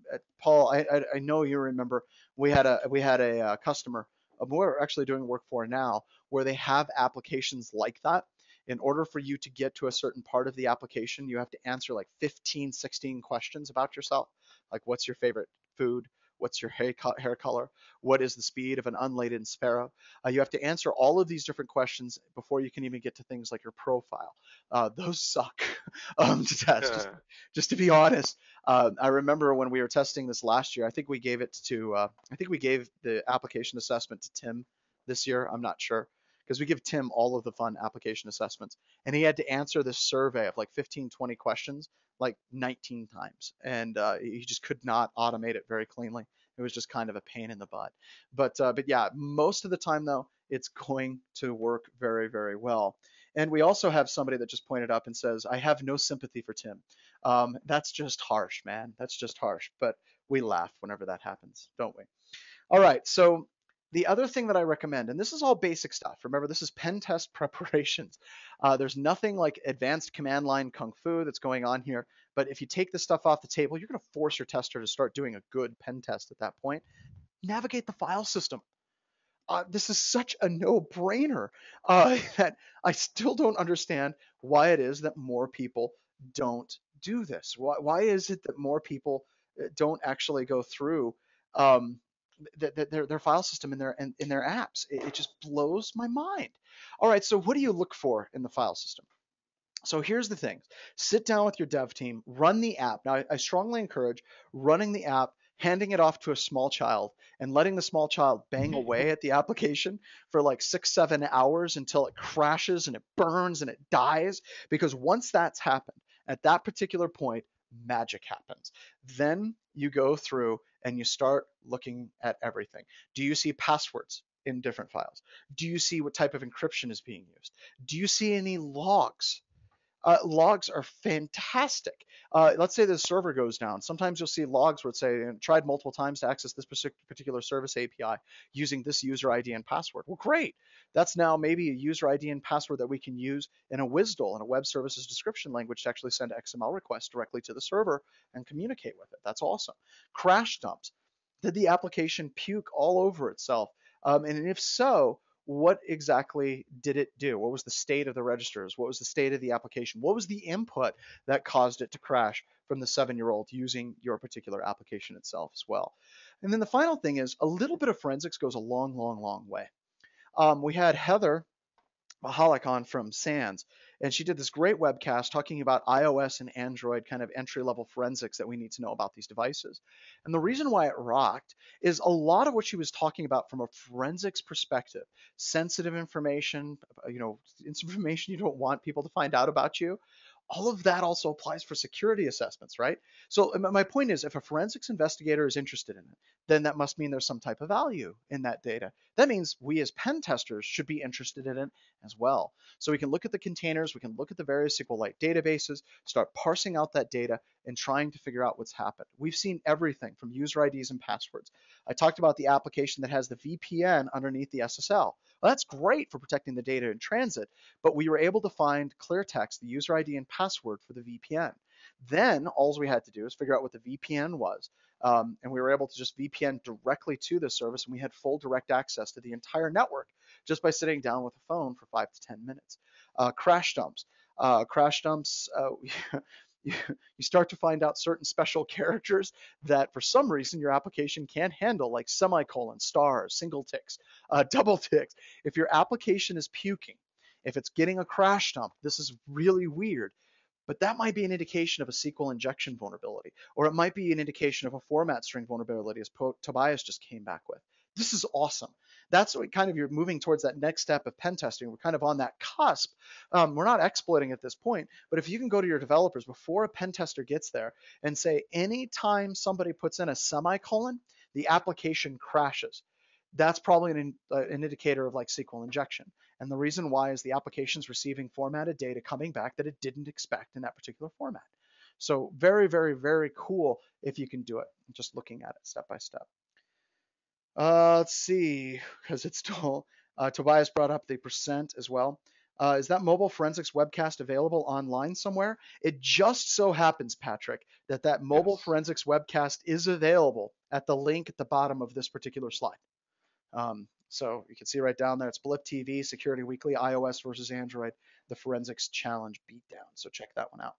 Paul, I know you remember we had a customer we're actually doing work for now where they have applications like that. In order for you to get to a certain part of the application, you have to answer like 15, 16 questions about yourself. Like, what's your favorite food? What's your hair color? What is the speed of an unladen sparrow? You have to answer all of these different questions before you can even get to things like your profile. Those suck to test, just to be honest. I remember when we were testing this last year, I think we gave the application assessment to Tim this year. I'm not sure, because we give Tim all of the fun application assessments, and he had to answer this survey of like 15, 20 questions like 19 times, and he just could not automate it very cleanly. It was just kind of a pain in the butt. But yeah, most of the time though, it's going to work very, very well. And we also have somebody that just pointed up and says, I have no sympathy for Tim. That's just harsh, man. That's just harsh. But we laugh whenever that happens, don't we? All right, so the other thing that I recommend, and this is all basic stuff. Remember, this is pen test preparations. There's nothing like advanced command line kung fu that's going on here. But if you take this stuff off the table, you're going to force your tester to start doing a good pen test at that point. Navigate the file system. This is such a no-brainer that I still don't understand why it is that more people don't do this. Why is it that more people don't actually go through their file system in their apps? It just blows my mind. All right, so what do you look for in the file system? So here's the thing. Sit down with your dev team, run the app. Now, I strongly encourage running the app handing it off to a small child and letting the small child bang away at the application for like 6, 7 hours until it crashes and it burns and it dies. Because once that's happened, at that particular point, magic happens. Then you go through and you start looking at everything. Do you see passwords in different files? Do you see what type of encryption is being used? Do you see any logs? Logs are fantastic. Let's say the server goes down. Sometimes you'll see logs where it say, tried multiple times to access this particular service API using this user ID and password. Well, great. That's now maybe a user ID and password that we can use in a WSDL, in a web services description language, to actually send XML requests directly to the server and communicate with it. That's awesome. Crash dumps. Did the application puke all over itself? And if so, what exactly did it do? What was the state of the registers? What was the state of the application? What was the input that caused it to crash from the 7-year-old using your particular application itself as well? And then the final thing is a little bit of forensics goes a long, long, long way. We had Heather Mahalik on from Sands, and she did this great webcast talking about iOS and Android kind of entry-level forensics that we need to know about these devices. And the reason why it rocked is a lot of what she was talking about from a forensics perspective, sensitive information, information you don't want people to find out about you. All of that also applies for security assessments, right? So my point is, if a forensics investigator is interested in it, then that must mean there's some type of value in that data. That means we as pen testers should be interested in it as well. So we can look at the containers, we can look at the various SQLite databases, start parsing out that data and trying to figure out what's happened. We've seen everything from user IDs and passwords. I talked about the application that has the VPN underneath the SSL. Well, that's great for protecting the data in transit, but we were able to find clear text, the user ID and password for the VPN. Then all we had to do is figure out what the VPN was. And we were able to just VPN directly to the service, and we had full direct access to the entire network just by sitting down with a phone for 5 to 10 minutes. Crash dumps. Crash dumps, you start to find out certain special characters that for some reason your application can't handle, like semicolons, stars, single ticks, double ticks. If your application is puking, if it's getting a crash dump, this is really weird. But that might be an indication of a SQL injection vulnerability, or it might be an indication of a format string vulnerability, as Tobias just came back with. This is awesome. That's what kind of you're moving towards that next step of pen testing. We're kind of on that cusp. We're not exploiting at this point, but if you can go to your developers before a pen tester gets there and say, anytime somebody puts in a semicolon, the application crashes. That's probably an indicator of like SQL injection. And the reason why is the application's receiving formatted data coming back that it didn't expect in that particular format. So very, very, very cool if you can do it. Just looking at it step by step. Let's see, because it's still, Tobias brought up the percent as well. Is that mobile forensics webcast available online somewhere? It just so happens, Patrick, that mobile Yes. forensics webcast is available at the link at the bottom of this particular slide. So you can see right down there, it's Blip TV, Security Weekly, iOS versus Android, the Forensics Challenge Beatdown. So check that one out.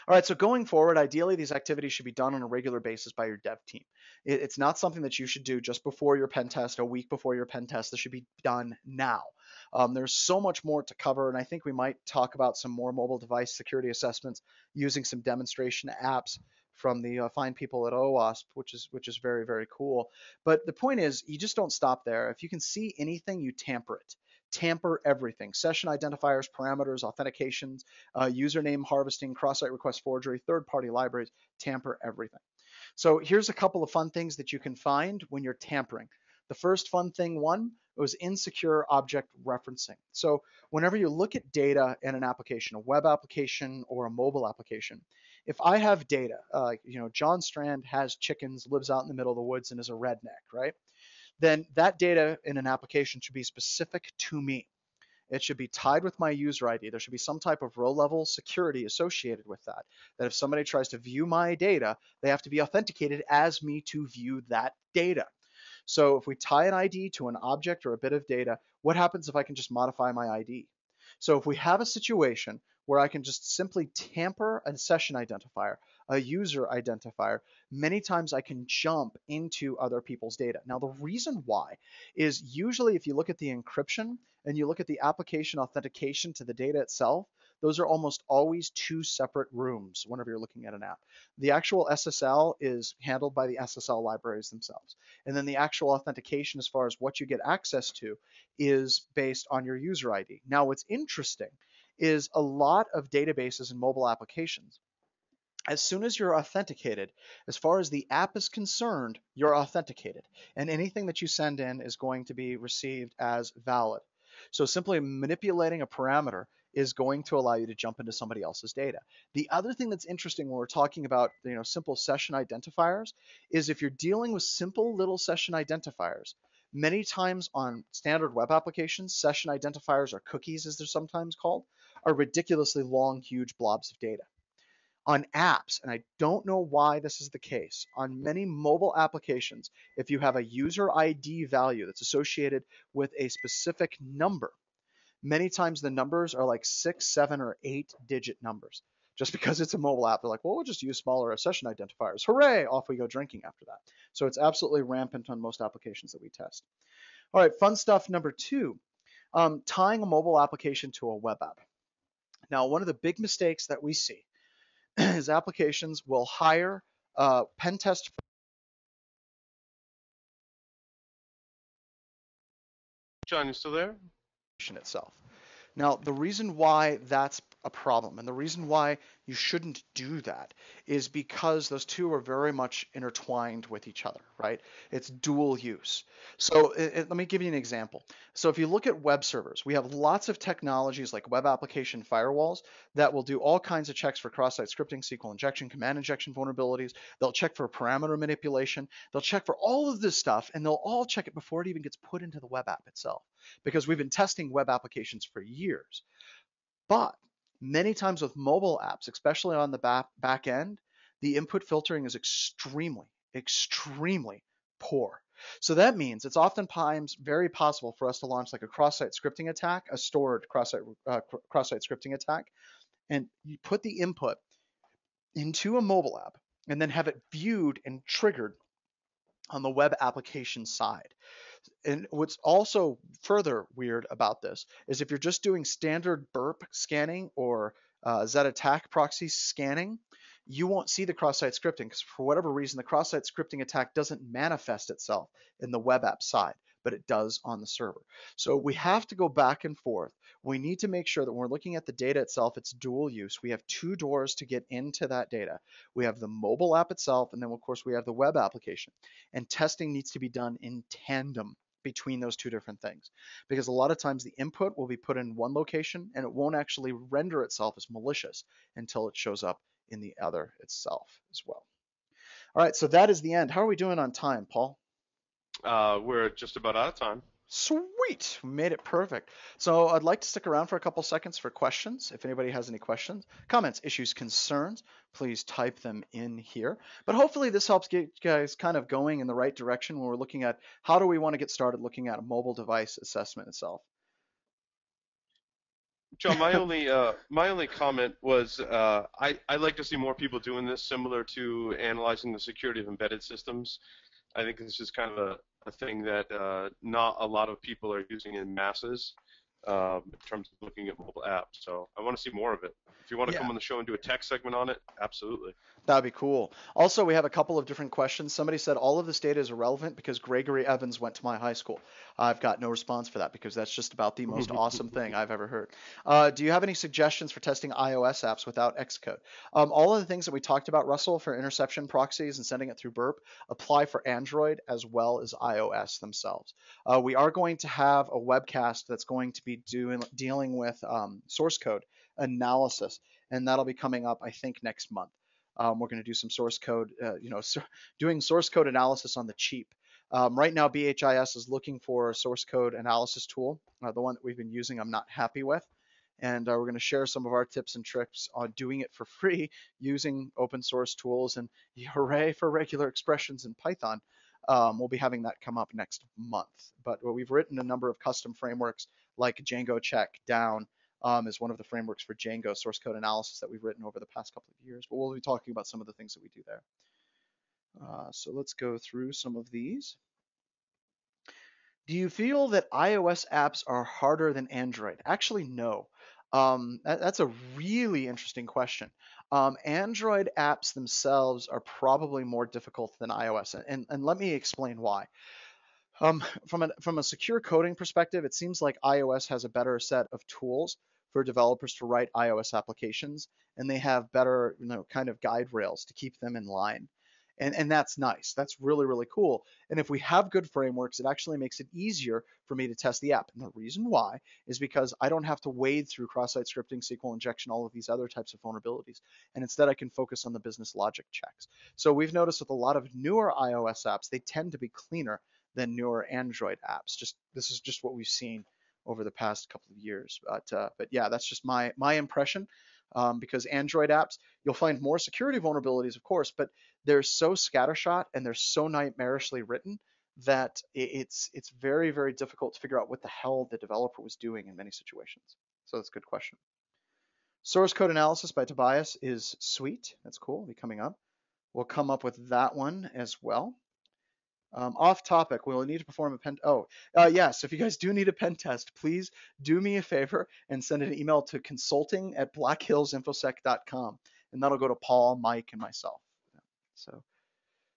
All right, so going forward, ideally, these activities should be done on a regular basis by your dev team. It's not something that you should do just before your pen test, a week before your pen test. This should be done now. There's so much more to cover, and I think we might talk about some more mobile device security assessments using some demonstration apps from the fine people at OWASP, which is very, very cool. But the point is, you just don't stop there. If you can see anything, you tamper it. Tamper everything: session identifiers, parameters, authentications, username harvesting, cross-site request forgery, third-party libraries, tamper everything. So here's a couple of fun things that you can find when you're tampering. The first fun thing was insecure object referencing. So whenever you look at data in an application, a web application or a mobile application, if I have data, John Strand has chickens, lives out in the middle of the woods, and is a redneck, right? Then that data in an application should be specific to me. It should be tied with my user ID. There should be some type of row-level security associated with that. That if somebody tries to view my data, they have to be authenticated as me to view that data. So if we tie an ID to an object or a bit of data, what happens if I can just modify my ID? So if we have a situation where I can just simply tamper a session identifier, a user identifier, many times I can jump into other people's data. Now, the reason why is usually if you look at the encryption and you look at the application authentication to the data itself, those are almost always two separate rooms whenever you're looking at an app. The actual SSL is handled by the SSL libraries themselves. And then the actual authentication, as far as what you get access to, is based on your user ID. Now, what's interesting is a lot of databases and mobile applications, as soon as you're authenticated, as far as the app is concerned, you're authenticated. And anything that you send in is going to be received as valid. So simply manipulating a parameter is going to allow you to jump into somebody else's data. The other thing that's interesting when we're talking about simple session identifiers is if you're dealing with simple little session identifiers, many times on standard web applications, session identifiers, or cookies as they're sometimes called, are ridiculously long, huge blobs of data. On apps, and I don't know why this is the case, on many mobile applications, if you have a user ID value that's associated with a specific number, many times the numbers are like 6, 7, or 8-digit numbers. Just because it's a mobile app, they're like, well, we'll just use smaller session identifiers. Hooray! Off we go drinking after that. So it's absolutely rampant on most applications that we test. All right, fun stuff number 2, tying a mobile application to a web app. Now, one of the big mistakes that we see is applications will hire pen test John, you still there? itself. Now, the reason why that's a problem and the reason why you shouldn't do that is because those two are very much intertwined with each other, right? It's dual use. So let me give you an example. So if you look at web servers, we have lots of technologies like web application firewalls that will do all kinds of checks for cross-site scripting, SQL injection, command injection vulnerabilities. They'll check for parameter manipulation. They'll check for all of this stuff, and they'll all check it before it even gets put into the web app itself, because we've been testing web applications for years. But many times with mobile apps, especially on the back end, the input filtering is extremely, extremely poor. So that means it's oftentimes very possible for us to launch like a cross-site scripting attack, a stored cross-site scripting attack, and you put the input into a mobile app and then have it viewed and triggered on the web application side. And what's also further weird about this is if you're just doing standard burp scanning or Z-attack proxy scanning, you won't see the cross-site scripting because for whatever reason, the cross-site scripting attack doesn't manifest itself in the web app side, but it does on the server. So we have to go back and forth. We need to make sure that when we're looking at the data itself, it's dual use. We have two doors to get into that data. We have the mobile app itself, and then of course we have the web application. And testing needs to be done in tandem between those two different things, because a lot of times the input will be put in one location and it won't actually render itself as malicious until it shows up in the other itself as well. All right, so that is the end. How are we doing on time, Paul? We're just about out of time. Sweet, we made it perfect. So I'd like to stick around for a couple seconds for questions. If anybody has any questions, comments, issues, concerns, please type them in here. But hopefully this helps get you guys kind of going in the right direction when we're looking at how do we want to get started looking at a mobile device assessment itself. John, my only comment was I like to see more people doing this, similar to analyzing the security of embedded systems. I think this is kind of a thing that not a lot of people are using in masses in terms of looking at mobile apps. So I want to see more of it. If you want to come on the show and do a tech segment on it, absolutely. That'd be cool. Also, we have a couple of different questions. Somebody said all of this data is irrelevant because Gregory Evans went to my high school. I've got no response for that because that's just about the most awesome thing I've ever heard. Do you have any suggestions for testing iOS apps without Xcode? All of the things that we talked about, Russell, for interception proxies and sending it through burp, apply for Android as well as iOS themselves. We are going to have a webcast that's going to be dealing with source code analysis, and that'll be coming up, I think, next month. We're going to do some source code, doing source code analysis on the cheap. Right now, BHIS is looking for a source code analysis tool. The one that we've been using, I'm not happy with. And we're going to share some of our tips and tricks on doing it for free using open source tools. And hooray for regular expressions in Python. We'll be having that come up next month. But we've written a number of custom frameworks like Django check down. Is one of the frameworks for Django source code analysis that we've written over the past couple of years. But we'll be talking about some of the things that we do there. So let's go through some of these. Do you feel that iOS apps are harder than Android? Actually, no. That's a really interesting question. Android apps themselves are probably more difficult than iOS, and let me explain why. From a secure coding perspective, it seems like iOS has a better set of tools for developers to write iOS applications, and they have better, kind of guide rails to keep them in line. And that's nice. That's really, really cool. And if we have good frameworks, it actually makes it easier for me to test the app. And the reason why is because I don't have to wade through cross-site scripting, SQL injection, all of these other types of vulnerabilities. And instead, I can focus on the business logic checks. So we've noticed with a lot of newer iOS apps, they tend to be cleaner than newer Android apps. Just this is just what we've seen over the past couple of years. But yeah, that's just my impression. Because Android apps, you'll find more security vulnerabilities, of course, but they're so scattershot and they're so nightmarishly written that it's very, very difficult to figure out what the hell the developer was doing in many situations. So that's a good question. Source code analysis by Tobias is sweet. That's cool. It'll be coming up. We'll come up with that one as well. Off topic, we'll need to perform a pen. Oh, yes. If you guys do need a pen test, please do me a favor and send an email to consulting@blackhillsinfosec.com, and that'll go to Paul, Mike, and myself. So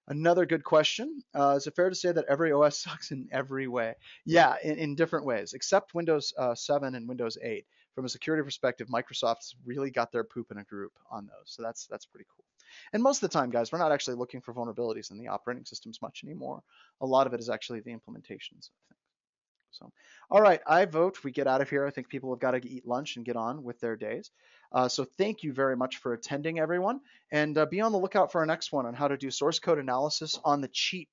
another good question. Is it fair to say that every OS sucks in every way? Yeah, in different ways, except Windows 7 and Windows 8. From a security perspective, Microsoft's really got their poop in a group on those. So that's pretty cool. And most of the time, guys, we're not actually looking for vulnerabilities in the operating systems much anymore. A lot of it is actually the implementations of things. So, all right, I vote we get out of here. I think people have got to eat lunch and get on with their days. So thank you very much for attending, everyone. And be on the lookout for our next one on how to do source code analysis on the cheap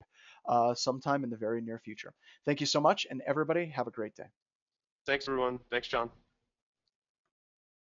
sometime in the very near future. Thank you so much, and everybody have a great day. Thanks, everyone. Thanks, John.